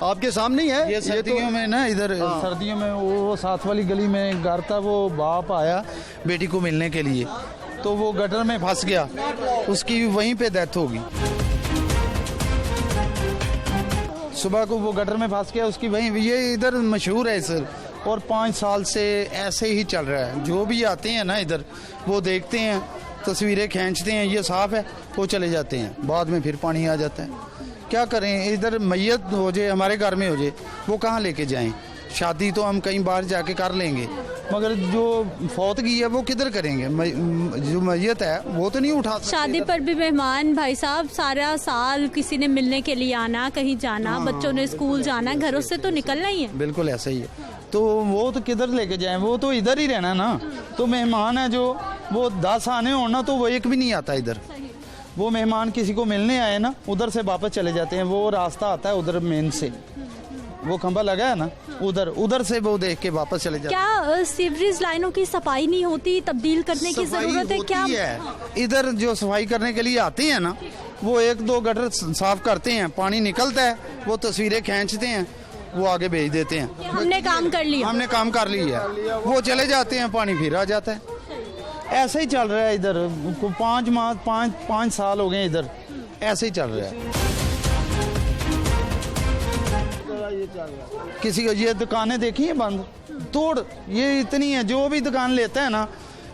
S13: आपके सामने ही है।
S14: ये सर्दियों में ना इधर सर्दियों में वो साथ वाली गली में घर था, वो बाप आया बेटी को मिलने के लिए, तो वो गटर में फंस गया, उसकी वहीं पे डेथ होगी। सुबह को वो गटर में फंस गया, उसकी वहीं, ये इधर मशहूर है सर। और 5 साल से ऐसे ही चल रहा है। जो भी आते हैं ना इधर वो देखते हैं, तस्वीरें खींचते हैं, ये साफ़ है, वो चले जाते हैं, बाद में फिर पानी आ जाता है। क्या करें, इधर मैयत हो जाए, हमारे घर में हो जाए, वो कहाँ लेके जाएं? शादी तो हम कहीं बाहर जाके कर लेंगे, मगर जो फौतगी है वो किधर करेंगे? जो मैयत है वो तो नहीं उठा सकते।
S1: शादी पर भी मेहमान भाई साहब, सारा साल किसी ने मिलने के लिए आना, कहीं जाना, बच्चों ने स्कूल जाना, घरों से तो निकलना ही है।
S14: बिल्कुल ऐसा ही है। तो वो तो किधर लेके जाएं? वो तो इधर ही रहना ना। तो मेहमान है जो वो 10 आने हो ना, तो वो एक भी नहीं आता इधर। वो मेहमान किसी को मिलने आए ना, उधर से वापस चले जाते हैं। वो रास्ता आता है उधर मेन से, वो खंभा लगा है ना, उधर से वो देख के वापस चले जाते।
S1: क्या सीवरेज लाइनों की सफाई नहीं होती, तब्दील करने की जरूरत है क्या?
S14: इधर जो सफाई करने के लिए आते हैं ना, वो 1-2 गटर साफ करते हैं, पानी निकलता है, वो तस्वीरें खींचते हैं, वो आगे भेज देते हैं।
S1: हमने काम कर लिया,
S14: हमने काम कर लिया, वो चले जाते हैं, पानी फिर आ जाता है। ऐसे ही चल रहा है इधर, 5 साल हो गए इधर, ऐसे ही चल रहा है। किसी को ये दुकानें देखी है बंद तोड़, ये इतनी है, जो भी दुकान लेता है ना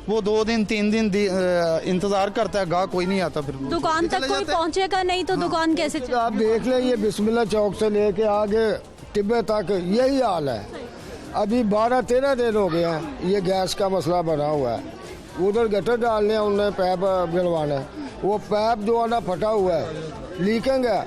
S14: वो 2 दिन 3 दिन इंतजार करता है, गाहक कोई नहीं आता, फिर
S1: दुकान तक कोई पहुंचेगा नहीं तो दुकान कैसे चलेगी?
S15: आप देख लें, ये बिस्मिल्लाह चौक से लेके आगे टिब्बे तक यही हाल है। अभी 12-13 दिन हो गए हैं ये गैस का मसला बना हुआ है। उधर गटर डालने हैं, उन्हें पैप गिलवाना है, वो पैप जो है ना फटा हुआ है, लीकेंग है।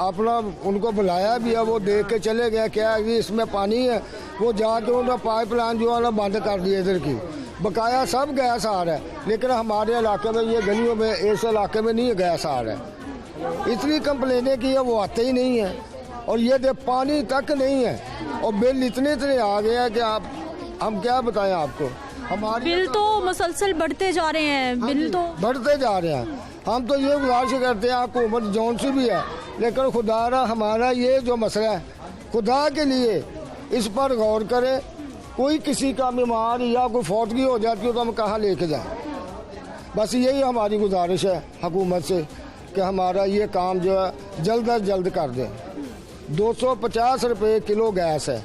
S15: अपना उनको बुलाया भी है, वो देख के चले गए क्या ये इसमें पानी है, वो जाके उन्होंने पाइपलाइन जो है ना बंद कर दी इधर की, बकाया सब गैस आ रहा है, लेकिन हमारे इलाके में ये गलियों में इस इलाके में नहीं गैस आ रहा है। इतनी कंप्लेनें की है, वो आते ही नहीं है, और ये दे पानी तक नहीं है, और बिल इतने आ गए हैं कि आप हम क्या बताएं आपको। हमारे
S1: बिल तो मुसलसल बढ़ते जा रहे हैं, बिल तो
S15: बढ़ते जा रहे हैं। हम तो ये गुजारिश करते हैं हुकूमत जौन सी भी है, लेकिन खुदारा हमारा ये जो मसला है, खुदा के लिए इस पर गौर करें। कोई किसी का बीमार या कोई फौतगी हो जाती है तो हम कहाँ लेके जाएं। बस यही हमारी गुजारिश है हुकूमत से कि हमारा ये काम जो है जल्द अज जल्द कर दें। 250 रुपये किलो गैस है,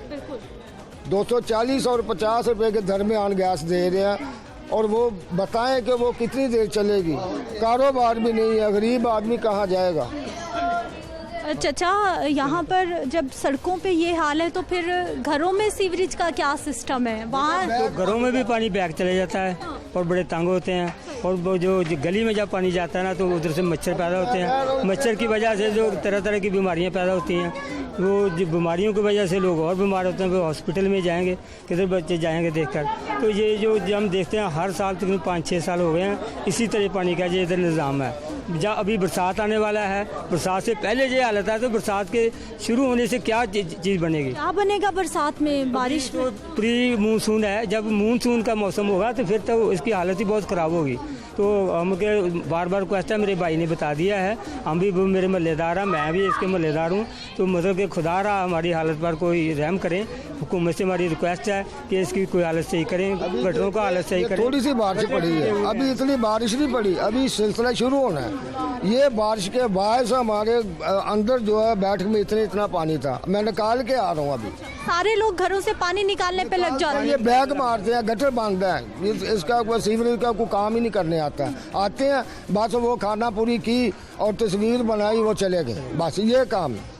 S15: 240 और 50 रुपये के दरमियान गैस दे रहे हैं, और वो बताएं कि वो कितनी देर चलेगी। कारोबार भी नहीं है, गरीब आदमी कहाँ जाएगा।
S1: चाचा, यहाँ पर जब सड़कों पे ये हाल है तो फिर घरों में सीवरेज का क्या सिस्टम है? वहाँ
S9: तो घरों में भी पानी बैग चले जाता है और बड़े तंग होते हैं, और वो जो गली में जब पानी जाता है ना तो उधर से मच्छर पैदा होते हैं। मच्छर की वजह से जो तरह तरह की बीमारियाँ पैदा होती हैं, वो जो बीमारियों की वजह से लोग और बीमार होते हैं, वो हॉस्पिटल में जाएंगे, किधर बच्चे जाएंगे देखकर। तो ये जो हम देखते हैं हर साल तकरीबन 5-6 साल हो गए हैं इसी तरह पानी का ये इधर निज़ाम है। जब अभी बरसात आने वाला है, बरसात से पहले ये हालत है, तो बरसात के शुरू होने से क्या चीज़ बनेगी?
S1: क्या बनेगा बरसात में, बारिश में?
S9: प्री मानसून है, जब मानसून का मौसम होगा तो फिर तो इसकी हालत ही बहुत ख़राब होगी। तो हमके बार बार रिक्वेस्ट है, मेरे भाई ने बता दिया है, हम भी मेरे महल्लेदार हैं, मैं भी इसके महल्लेदार हूँ, तो मतलब कि खुदा रहा हमारी हालत पर कोई रहम करें। हुकूमत से हमारी रिक्वेस्ट है कि इसकी कोई हालत सही करें, गटरों का हालत सही करें।
S15: थोड़ी सी बारिश पड़ी है, अभी इतनी बारिश नहीं पड़ी, अभी सिलसिला शुरू होना है। ये बारिश के बाद से हमारे अंदर जो है बैठक में इतना पानी था, मैं निकाल के आ रहा हूँ। अभी
S1: सारे लोग घरों से पानी निकालने पे लग जाते हैं,
S15: ये बैग मारते हैं, गटर बांधते हैं, इसका कोई सीवरेज का कोई काम ही नहीं करने आता है। आते हैं बस वो खाना पूरी की और तस्वीर बनाई, वो चले गए, बस ये काम है।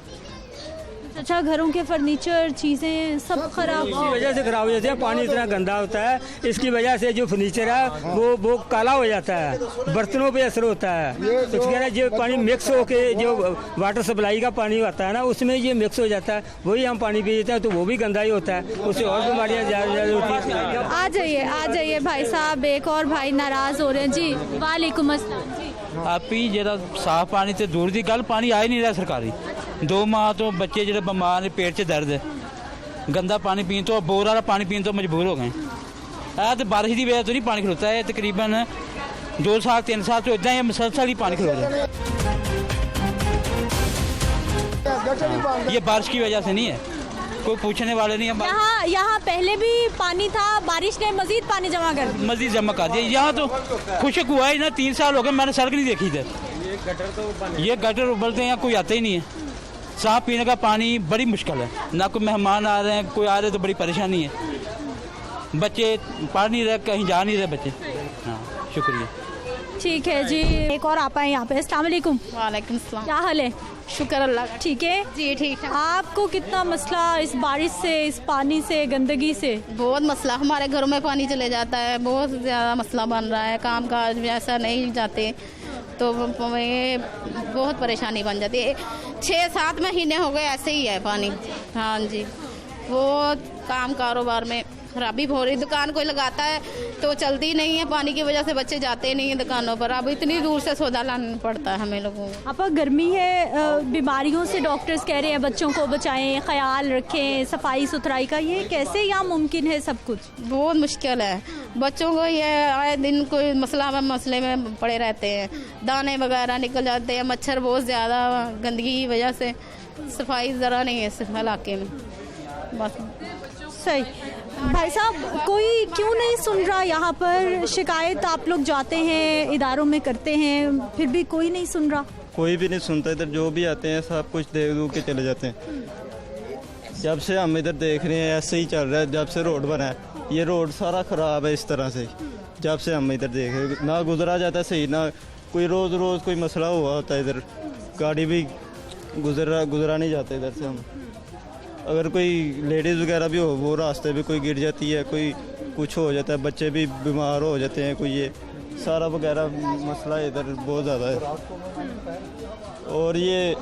S1: अच्छा, घरों के फर्नीचर चीजें सब खराब
S9: इसी वजह से खराब हो जाते हैं, पानी इतना गंदा होता है, इसकी वजह से जो फर्नीचर है वो काला हो जाता है, बर्तनों पे असर होता है। तो क्या है, जो पानी मिक्स होके जो वाटर सप्लाई का पानी आता है ना, उसमें ये मिक्स हो जाता है, वही हम पानी पीते हैं तो वो भी गंदा ही होता है, उससे और बीमारियाँ ज़्यादा होती हैं।
S1: आ जाइए भाई साहब, एक और भाई नाराज हो रहे हैं जी। वालेकुम अस्सलाम जी।
S16: आपी ਜਿਹੜਾ ਸਾਫ਼ ਪਾਣੀ ਤੇ ਦੂਰ ਦੀ ਗੱਲ, ਪਾਣੀ ਆ ਹੀ ਨਹੀਂ ਰਿਹਾ ਸਰਕਾਰੀ। 2 ਮਾਹ ਤੋਂ ਬੱਚੇ ਜਿਹੜੇ ਬਿਮਾਰ ਨੇ, ਪੇਟ 'ਚ ਦਰਦ ਹੈ, ਗੰਦਾ ਪਾਣੀ ਪੀਣ ਤੋਂ, ਬੋਰ ਵਾਲਾ ਪਾਣੀ ਪੀਣ ਤੋਂ ਮਜਬੂਰ ਹੋ ਗਏ। ਇਹ ਤੇ ਬਾਰਿਸ਼ ਦੀ ਵਜ੍ਹਾ ਤੋਂ ਨਹੀਂ ਪਾਣੀ ਖਲੋਤਾ ਹੈ, ਤਕਰੀਬਨ 2 ਸਾਲ 3 साल ਤੋਂ ਇਦਾਂ ਹੀ ਮੁਸਲसल ही पानी खलो रहा है। ये बारिश की वजह से नहीं है, कोई पूछने वाले नहीं है।
S1: यहाँ पहले भी पानी था, बारिश ने मजीद पानी जमा कर दिया,
S16: मजीद जमा कर दिया। यहाँ तो खुशक हुआ है ना, 3 साल हो गए मैंने सड़क नहीं देखी इधर। ये गटर उबलते हैं, यहाँ कोई आता ही नहीं है। साफ पीने का पानी बड़ी मुश्किल है, ना कोई मेहमान आ रहे हैं, कोई आ रहे तो बड़ी परेशानी है। बच्चे पढ़ नहीं रहे, कहीं जा नहीं रहे बच्चे। हाँ, शुक्रिया।
S1: ठीक है जी। एक और आप आए यहाँ पे। अस्सलाम वालेकुम।
S17: वालेकुम सलाम।
S1: क्या हाल है?
S17: शुक्र अल्लाह का।
S1: ठीक है
S17: जी, ठीक है।
S1: आपको कितना मसला इस बारिश से, इस पानी से, गंदगी से?
S17: बहुत मसला, हमारे घरों में पानी चले जाता है, बहुत ज़्यादा मसला बन रहा है, काम काज ऐसा नहीं जाते तो ये बहुत परेशानी बन जाती है। 6-7 महीने हो गए ऐसे ही है पानी। हाँ जी, वो काम कारोबार में खराबी हो रही। दुकान कोई लगाता है तो चलती नहीं है, पानी की वजह से बच्चे जाते नहीं है दुकानों पर। अब इतनी दूर से सौदा लाना पड़ता है हमें लोगों को।
S1: आपा गर्मी है, बीमारियों से डॉक्टर्स कह रहे हैं बच्चों को बचाएं, ख्याल रखें सफाई सुथराई का, ये कैसे यहाँ मुमकिन है सब कुछ?
S17: बहुत मुश्किल है। बच्चों को ये आए दिन कोई मसले में पड़े रहते हैं, दाने वगैरह निकल जाते हैं, मच्छर बहुत ज़्यादा, गंदगी की वजह से सफाई ज़रा नहीं है इस इलाके में। बस
S1: सही। भाई साहब, कोई क्यों नहीं सुन रहा यहाँ पर? शिकायत आप लोग जाते हैं इदारों में करते हैं, फिर भी कोई नहीं सुन रहा?
S18: कोई भी नहीं सुनता। इधर जो भी आते हैं सब कुछ देख दूख के चले जाते हैं। जब से हम इधर देख रहे हैं ऐसे ही चल रहा है। जब से रोड बना है, ये रोड सारा ख़राब है इस तरह से। जब से हम इधर देख रहे हैं, ना गुजरा जाता सही, ना कोई रोज़ कोई मसला हुआ होता है। इधर गाड़ी भी गुजरा नहीं जाता इधर से। हम अगर कोई लेडीज़ वगैरह भी हो, वो रास्ते पे कोई गिर जाती है, कोई कुछ हो जाता है, बच्चे भी बीमार हो जाते हैं, कोई ये सारा वगैरह मसला इधर बहुत ज़्यादा है। और ये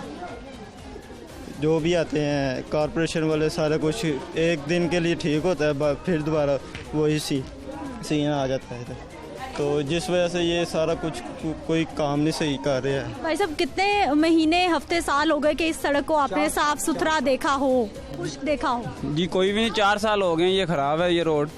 S18: जो भी आते हैं कॉरपोरेशन वाले, सारा कुछ एक दिन के लिए ठीक होता है, फिर दोबारा वही सीन आ जाता है इधर। तो जिस वजह से ये सारा कुछ कोई काम नहीं सही कर रहे हैं।
S1: भाई साहब, कितने महीने हफ्ते साल हो गए कि इस सड़क को आपने साफ सुथरा देखा हो, कुछ देखा हो?
S19: जी कोई भी नहीं। 4 साल हो गए ये ख़राब है ये रोड।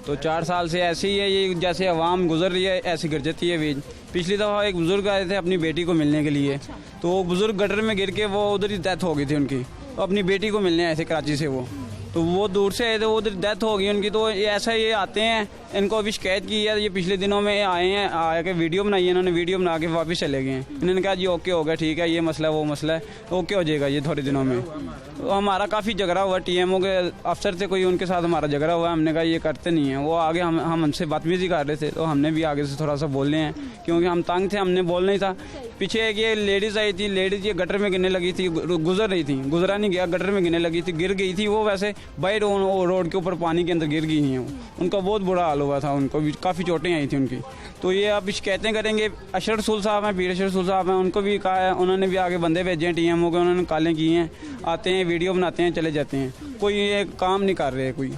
S19: तो 4 साल से ऐसे ही है ये, जैसे आवाम गुजर रही है ऐसी गिर जाती है बीच। पिछली दफ़ा एक बुज़ुर्ग आए थे अपनी बेटी को मिलने के लिए, तो वो बुज़ुर्ग गटर में गिर के वो उधर ही डेथ हो गई थी उनकी। अपनी बेटी को मिलने आए थे कराची से, वो तो वो दूर से आए थे, उधर डेथ हो गई उनकी। तो ऐसा ये आते हैं, इनको अभी शिकायत की है, ये पिछले दिनों में आए हैं, आके वीडियो बनाई है इन्होंने, वीडियो बना के वापस चले गए हैं। इन्होंने कहा जी ओके हो गया, ठीक है, ये मसला वो मसला है, ओके हो जाएगा ये थोड़े दिनों में। तो हमारा काफ़ी झगड़ा हुआ TMO के अफसर से, कोई उनके साथ हमारा झगड़ा हुआ। हमने कहा ये करते नहीं हैं। वो आगे हम हमसे बदतमीजी कर रहे थे, तो हमने भी आगे से थोड़ा सा बोलने हैं, क्योंकि हम तंग थे, हमने बोलना ही था। पीछे एक ये लेडीज़ आई थी, लेडीज़ ये गटर में गिरने लगी थी, गुजर रही थी, गुजरा नहीं गया, गटर में गिरने लगी थी, गिर गई थी वो। वैसे बाहर रोड के ऊपर पानी के अंदर गिर गई हैं वो। उनका बहुत बुरा हाल हुआ था, उनको भी काफ़ी चोटें आई थी उनकी। तो ये अब शिकायतें करेंगे। अशरफ रसूल साहब हैं, पीर अशरफ रसूल साहब हैं, उनको भी कहा है, उन्होंने भी आगे बंदे भेजे हैं TMO के, उन्होंने कालें की हैं, आते हैं वीडियो बनाते हैं चले जाते हैं, कोई ये काम नहीं कर रहे कोई।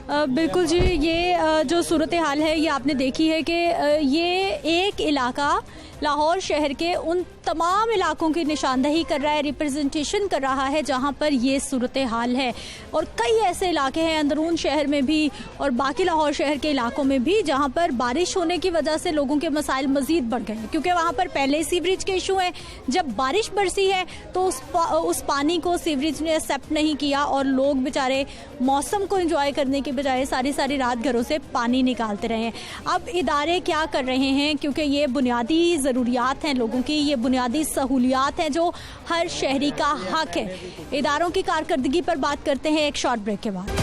S1: बिल्कुल जी, ये जो सूरत हाल है ये आपने देखी है कि ये एक इलाका लाहौर शहर के उन तमाम इलाकों की निशानदही कर रहा है, रिप्रेजेंटेशन कर रहा है जहां पर ये सूरत हाल है। और कई ऐसे इलाके हैं अंदरून शहर में भी और बाकी लाहौर शहर के इलाकों में भी जहां पर बारिश होने की वजह से लोगों के मसाइल मज़ीद बढ़ गए हैं, क्योंकि वहां पर पहले सीवरेज के इशू हैं। जब बारिश बरसी है तो उस पानी को सीवरेज ने एक्सेप्ट नहीं किया और लोग बेचारे मौसम को एंजॉय करने के बजाय सारी रात घरों से पानी निकालते रहे हैं। अब इदारे क्या कर रहे हैं, क्योंकि ये बुनियादी ज़रूरियात हैं लोगों की, ये बुनियादी सहूलियात हैं जो हर शहरी का हक है। इदारों की कारकर्दगी पर बात करते हैं एक शॉर्ट ब्रेक के बाद।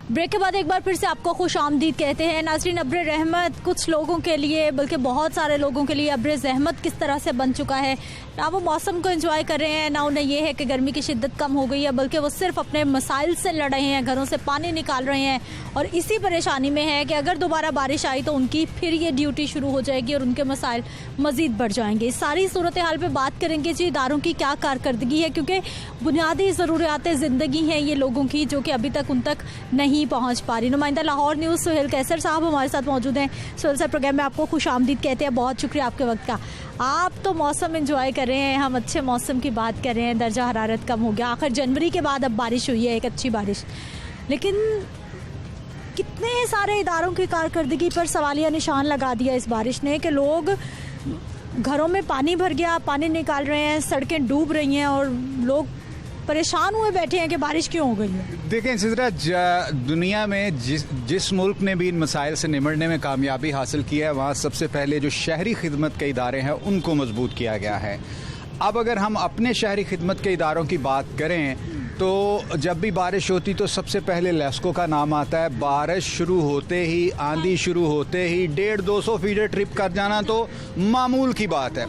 S1: ब्रेक के बाद एक बार फिर से आपको खुश आमदीद कहते हैं। नाज़रीन, अब्र रहमत कुछ लोगों के लिए, बल्कि बहुत सारे लोगों के लिए अब्र ज़हमत किस तरह से बन चुका है। ना वो मौसम को एंजॉय कर रहे हैं, ना उन्हें ये है कि गर्मी की शिद्दत कम हो गई है, बल्कि वो सिर्फ अपने मसाइल से लड़ रहे हैं, घरों से पानी निकाल रहे हैं और इसी परेशानी में है कि अगर दोबारा बारिश आई तो उनकी फिर ये ड्यूटी शुरू हो जाएगी और उनके मसाइल मज़ीद बढ़ जाएंगे। सारी सूरत हाल पर बात करेंगे जी, इदारों की क्या कारकर्दगी है, क्योंकि बुनियादी ज़रूरियात ज़िंदगी हैं ये लोगों की जो कि अभी तक उन तक नहीं पहुँच पा रही। नुमाइंदा लाहौर न्यूज़ सुहेल कैसर साहब हमारे साथ मौजूद हैं। सुहेल साहब, प्रोग्राम में आपको खुश आमदीद कहते हैं, बहुत शुक्रिया आपके वक्त का। आप तो मौसम एंजॉय कर रहे हैं, हम अच्छे मौसम की बात कर रहे हैं, दर्जा हरारत कम हो गया, आखिर जनवरी के बाद अब बारिश हुई है, एक अच्छी बारिश, लेकिन कितने सारे इदारों की कारकर्दगी पर सवालिया निशान लगा दिया इस बारिश ने कि लोग घरों में पानी भर गया, पानी निकाल रहे हैं, सड़कें डूब रही हैं और लोग परेशान हुए बैठे हैं कि बारिश क्यों हो गई है।
S20: देखें इसी तरह दुनिया में जिस मुल्क ने भी इन मसाइल से निमटने में कामयाबी हासिल की है, वहाँ सबसे पहले जो शहरी खिदमत के इदारे हैं उनको मजबूत किया गया है। अब अगर हम अपने शहरी खिदमत के इदारों की बात करें तो जब भी बारिश होती तो सबसे पहले लेस्को का नाम आता है। बारिश शुरू होते ही, आंधी शुरू होते ही 150-200 फीडर ट्रिप कर जाना तो मामूल की बात है।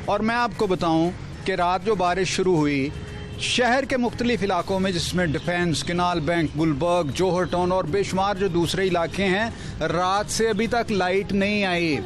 S20: और मैं आपको बताऊं कि रात जो बारिश शुरू हुई शहर के मुख्तलिफ इलाकों में, जिसमें डिफेंस, किनाल बैंक, गुलबर्ग, जोहर टाउन और बेशुमार जो दूसरे इलाके हैं, रात से अभी तक लाइट नहीं आई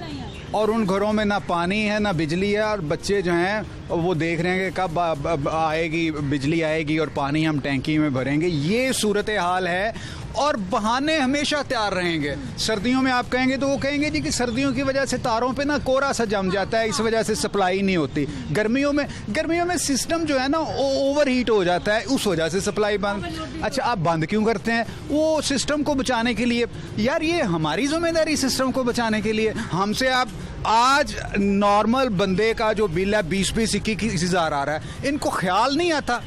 S20: और उन घरों में ना पानी है ना बिजली है, और बच्चे जो हैं वो देख रहे हैं कि कब आएगी बिजली आएगी और पानी हम टैंकी में भरेंगे। ये सूरत हाल है और बहाने हमेशा तैयार रहेंगे। सर्दियों में आप कहेंगे तो वो कहेंगे जी कि सर्दियों की वजह से तारों पे ना कोरा सा जम जाता है, इस वजह से सप्लाई नहीं होती। गर्मियों में सिस्टम जो है ना ओवर हीट हो जाता है, उस वजह से सप्लाई बंद। अच्छा, आप बंद क्यों करते हैं? वो सिस्टम को बचाने के लिए। यार ये हमारी जिम्मेदारी सिस्टम को बचाने के लिए। हमसे आप आज नॉर्मल बंदे का जो बिल है 20-21 हज़ार आ रहा है, इनको ख्याल नहीं आता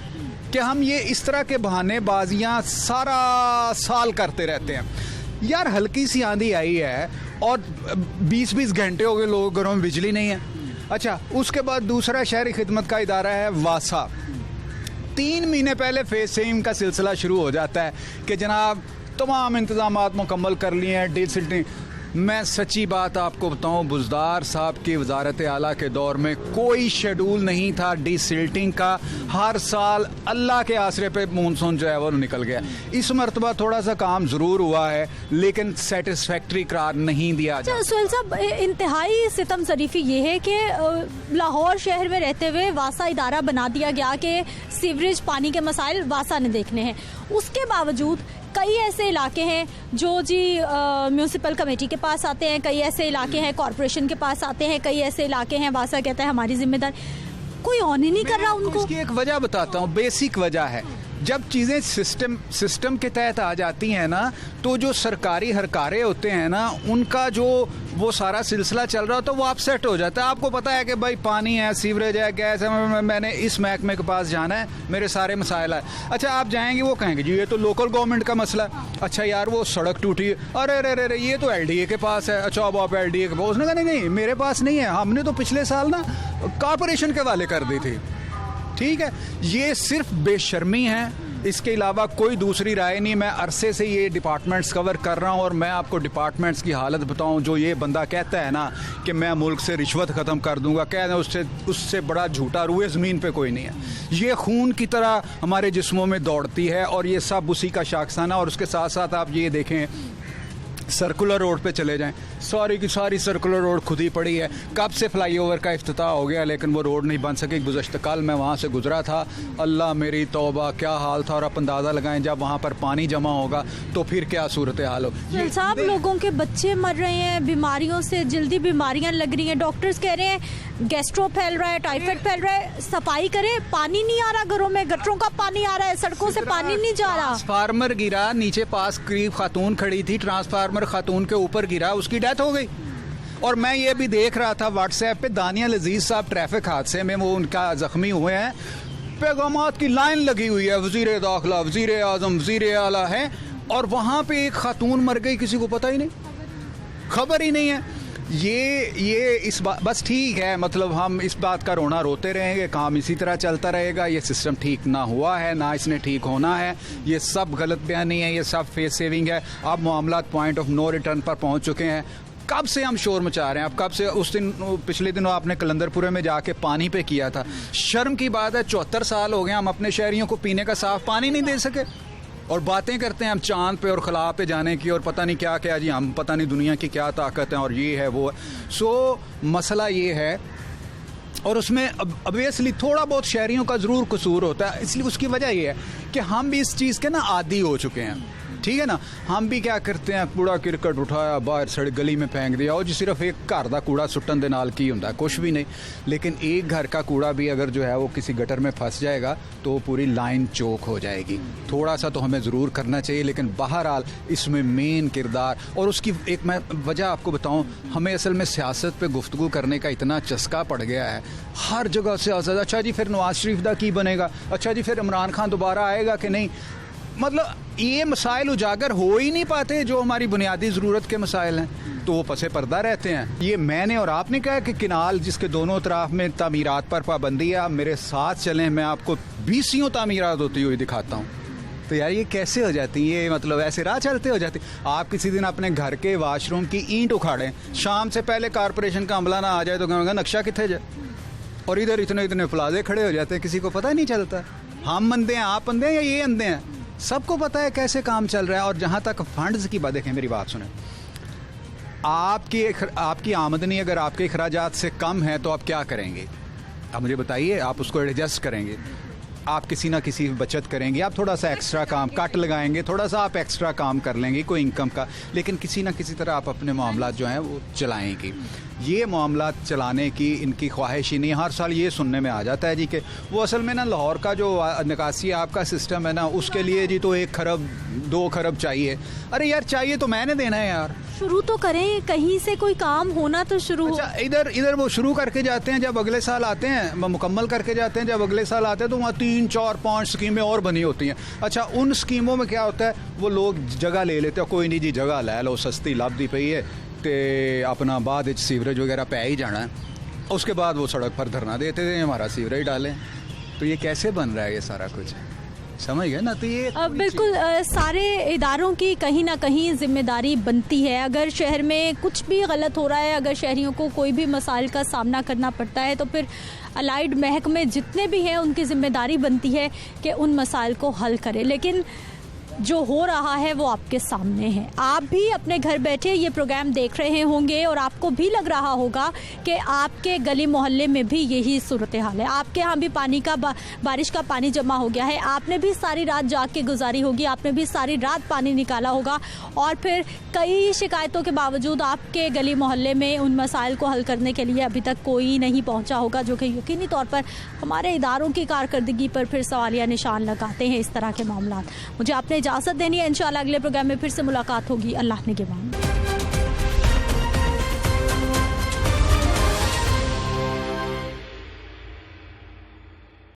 S20: कि हम ये इस तरह के बहानेबाजियां सारा साल करते रहते हैं। यार हल्की सी आंधी आई है और 20-20 घंटे हो गए लोगों के घरों में बिजली नहीं है। अच्छा, उसके बाद दूसरा शहरी खिदमत का इदारा है वासा। 3 महीने पहले फेज सेविंग का सिलसिला शुरू हो जाता है कि जनाब तमाम इंतजामात मुकम्मल कर लिए हैं, डिसिल्टिंग। मैं सच्ची बात आपको बताऊं, बुज़दार साहब की वजारत आला के दौर में कोई शेड्यूल नहीं था डिसिल्टिंग का। हर साल अल्लाह के आसरे पे मानसून जो है वो निकल गया। इस मरतबा थोड़ा सा काम ज़रूर हुआ है लेकिन सेटिस्फैक्ट्री करार नहीं दिया जाता।
S1: सुहेल साहब, इंतहाई सितम ज़रीफ़ी ये है कि लाहौर शहर में रहते हुए वासा इदारा बना दिया गया कि सीवरेज पानी के मसाइल वासा ने देखने हैं। उसके बावजूद कई ऐसे इलाके हैं जो जी म्यूनिसिपल कमेटी के पास आते हैं, कई ऐसे इलाके हैं कॉरपोरेशन के पास आते हैं, कई ऐसे इलाके हैं वासा कहता है हमारी जिम्मेदारी, कोई ऑन ही नहीं कर रहा उनको।
S20: इसकी एक वजह बताता हूँ, बेसिक वजह है, जब चीज़ें सिस्टम के तहत आ जाती हैं ना, तो जो सरकारी हरकारे होते हैं ना, उनका जो वो सारा सिलसिला चल रहा होता है वो अपसेट हो जाता है। आपको पता है कि भाई पानी है, सीवरेज है, गैस है, मैंने इस महकमे के पास जाना है, मेरे सारे मसाइल है। अच्छा, आप जाएंगे वो कहेंगे जी ये तो लोकल गवर्नमेंट का मसला है। अच्छा यार वो सड़क टूटी है, अरे अरे अरे ये तो LDA के पास है। अच्छा अब आप LDA के पास, उसने कहा नहीं मेरे पास नहीं है, हमने तो पिछले साल ना कॉरपोरेशन के वाले कर दी थी। ठीक है, ये सिर्फ बेशर्मी है, इसके अलावा कोई दूसरी राय नहीं। मैं अरसे से ये डिपार्टमेंट्स कवर कर रहा हूँ और मैं आपको डिपार्टमेंट्स की हालत बताऊँ। जो ये बंदा कहता है ना कि मैं मुल्क से रिश्वत ख़त्म कर दूंगा, कह दें उससे बड़ा झूठा रूए ज़मीन पे कोई नहीं है। ये खून की तरह हमारे जिस्मों में दौड़ती है और ये सब उसी का शाखसाना। और उसके साथ साथ आप ये देखें, सर्कुलर रोड पे चले जाएं, सारी की सारी सर्कुलर रोड खुद ही पड़ी है। कब से फ्लाईओवर का इफ्तिताह हो गया लेकिन वो रोड नहीं बन सकी। गुज़श्ता कल मैं वहाँ से गुजरा था, अल्लाह मेरी तौबा क्या हाल था। और आप अंदाज़ा लगाएं जब वहाँ पर पानी जमा होगा तो फिर क्या सूरत हाल हो।
S1: साहब लोगों के बच्चे मर रहे हैं, बीमारियों से जल्दी बीमारियाँ लग रही हैं, डॉक्टर्स कह रहे हैं गैस्ट्रो फैल रहा है, टाइफाइड फैल रहा है। सफाई करें, पानी नहीं आ रहा घरों में, गटरों का पानी आ रहा है, सड़कों से पानी नहीं जा रहा।
S20: ट्रांसफार्मर गिरा, नीचे पास करीब खातून खड़ी थी, ट्रांसफार्मर खातून के ऊपर गिरा, उसकी डेथ हो गई। और मैं ये भी देख रहा था व्हाट्सएप पे, दानिया लजीज साहब ट्रैफिक हादसे में वो उनका जख्मी हुए हैं, पैगामात की लाइन लगी हुई है, वजीर दाखिला, वजीर आजम, वजीर आला है, और वहाँ पे एक खातून मर गई, किसी को पता ही नहीं, खबर ही नहीं है। ये इस बात बस ठीक है, मतलब हम इस बात का रोना रोते रहेंगे, काम इसी तरह चलता रहेगा। ये सिस्टम ठीक ना हुआ है, ना इसने ठीक होना है, ये सब गलत बयानी है, ये सब फेस सेविंग है। अब मामला पॉइंट ऑफ नो रिटर्न पर पहुंच चुके हैं। कब से हम शोर मचा रहे हैं, अब कब से, उस दिन पिछले दिनों आपने कलंदरपुरे में जाके पानी पे किया था। शर्म की बात है, 74 साल हो गए हम अपने शहरियों को पीने का साफ पानी नहीं दे सके और बातें करते हैं हम चांद पे और खला पे जाने की और पता नहीं क्या क्या जी, हम पता नहीं दुनिया की क्या ताकत है और ये है वो है। सो मसला ये है, और उसमें ऑब्वियसली थोड़ा बहुत शहरियों का ज़रूर कसूर होता है। इसलिए उसकी वजह ये है कि हम भी इस चीज़ के ना आदी हो चुके हैं, ठीक है ना। हम भी क्या करते हैं, कूड़ा किरकट उठाया बाहर सड़क गली में फेंक दिया, और जो सिर्फ एक घर का कूड़ा सुट्टन दे नाल की होता है, कुछ भी नहीं। लेकिन एक घर का कूड़ा भी अगर जो है वो किसी गटर में फंस जाएगा तो पूरी लाइन चौक हो जाएगी। थोड़ा सा तो हमें ज़रूर करना चाहिए, लेकिन बहरहाल इसमें मेन किरदार, और उसकी एक मैं वजह आपको बताऊं, हमें असल में सियासत पे गुफ्तगू करने का इतना चस्का पड़ गया है, हर जगह सियासत। अच्छा जी फिर नवाज शरीफ दा की बनेगा, अच्छा जी फिर इमरान खान दोबारा आएगा कि नहीं। मतलब ये मसाइल उजागर हो ही नहीं पाते जो हमारी बुनियादी ज़रूरत के मसाइल हैं, तो वो पसे पर्दा रहते हैं। ये मैंने और आपने कहा कि किनाल जिसके दोनों तरफ में तामीरात पर पाबंदी है, आप मेरे साथ चलें, मैं आपको 20 तामीरात होती हुई दिखाता हूँ। तो यार ये कैसे हो जाती है, ये मतलब ऐसे राह चलते हो जाती। आप किसी दिन अपने घर के वाशरूम की ईंट उखाड़ें, शाम से पहले कॉरपोरेशन का अमला ना आ जाए तो कहेंगे नक्शा कितने जाए, और इधर इतने इतने प्लाजे खड़े हो जाते हैं, किसी को पता नहीं चलता। हम अंधे हैं, आप अंधे हैं या ये अंधे हैं? सबको पता है कैसे काम चल रहा है। और जहाँ तक फंड्स की बात, देखें मेरी बात सुने, आपकी आमदनी अगर आपके अखराजात से कम है तो आप क्या करेंगे? आप मुझे बताइए। आप उसको एडजस्ट करेंगे, आप किसी ना किसी बचत करेंगे, आप थोड़ा सा एक्स्ट्रा काम कट लगाएंगे, थोड़ा सा आप एक्स्ट्रा काम कर लेंगे कोई इनकम का, लेकिन किसी ना किसी तरह आप अपने मामलात जो हैं वो चलाएंगे। ये मामलात चलाने की इनकी ख्वाहिश ही नहीं। हर साल ये सुनने में आ जाता है जी कि वो असल में ना लाहौर का जो निकासी आपका सिस्टम है ना, उसके लिए जी तो 1 खरब 2 खरब चाहिए। अरे यार चाहिए तो मैंने देना है यार।
S1: शुरू तो करें, कहीं से कोई काम होना तो शुरू।
S20: अच्छा, इधर वो शुरू करके जाते हैं, जब अगले साल आते हैं मुकम्मल करके जाते हैं, जब अगले साल आते हैं तो वहाँ 3 4 5 स्कीमें और बनी होती हैं। अच्छा, उन स्कीमों में क्या होता है, वो लोग जगह ले लेते हैं, कोई नहीं जी जगह ले लो, सस्ती लभदी पई है ते अपना बाद सीवरेज वगैरह पे ही जाना है, उसके बाद वो सड़क पर धरना देते थे हमारा सीवरेज डालें। तो ये कैसे बन रहा है ये सारा कुछ, समझ गए ना? तो ये
S1: बिल्कुल सारे इदारों की कहीं ना कहीं जिम्मेदारी बनती है। अगर शहर में कुछ भी गलत हो रहा है, अगर शहरियों को कोई भी मसाइल का सामना करना पड़ता है, तो फिर अलाइड महकमे जितने भी हैं उनकी जिम्मेदारी बनती है कि उन मसाइल को हल करें। लेकिन जो हो रहा है वो आपके सामने है। आप भी अपने घर बैठे ये प्रोग्राम देख रहे होंगे और आपको भी लग रहा होगा कि आपके गली मोहल्ले में भी यही सूरत हाल है। आपके यहाँ भी पानी का बारिश का पानी जमा हो गया है, आपने भी सारी रात जाग के गुजारी होगी, आपने भी सारी रात पानी निकाला होगा, और फिर कई शिकायतों के बावजूद आपके गली मोहल्ले में उन मसाइल को हल करने के लिए अभी तक कोई नहीं पहुँचा होगा, जो कि यकीनी तौर पर हमारे इदारों की कारकर्दगी पर फिर सवालिया निशान लगाते हैं इस तरह के मामला। मुझे आपने इजाज़त देनी है, इंशाल्लाह अगले प्रोग्राम में फिर से मुलाकात होगी। अल्लाह निगहबान।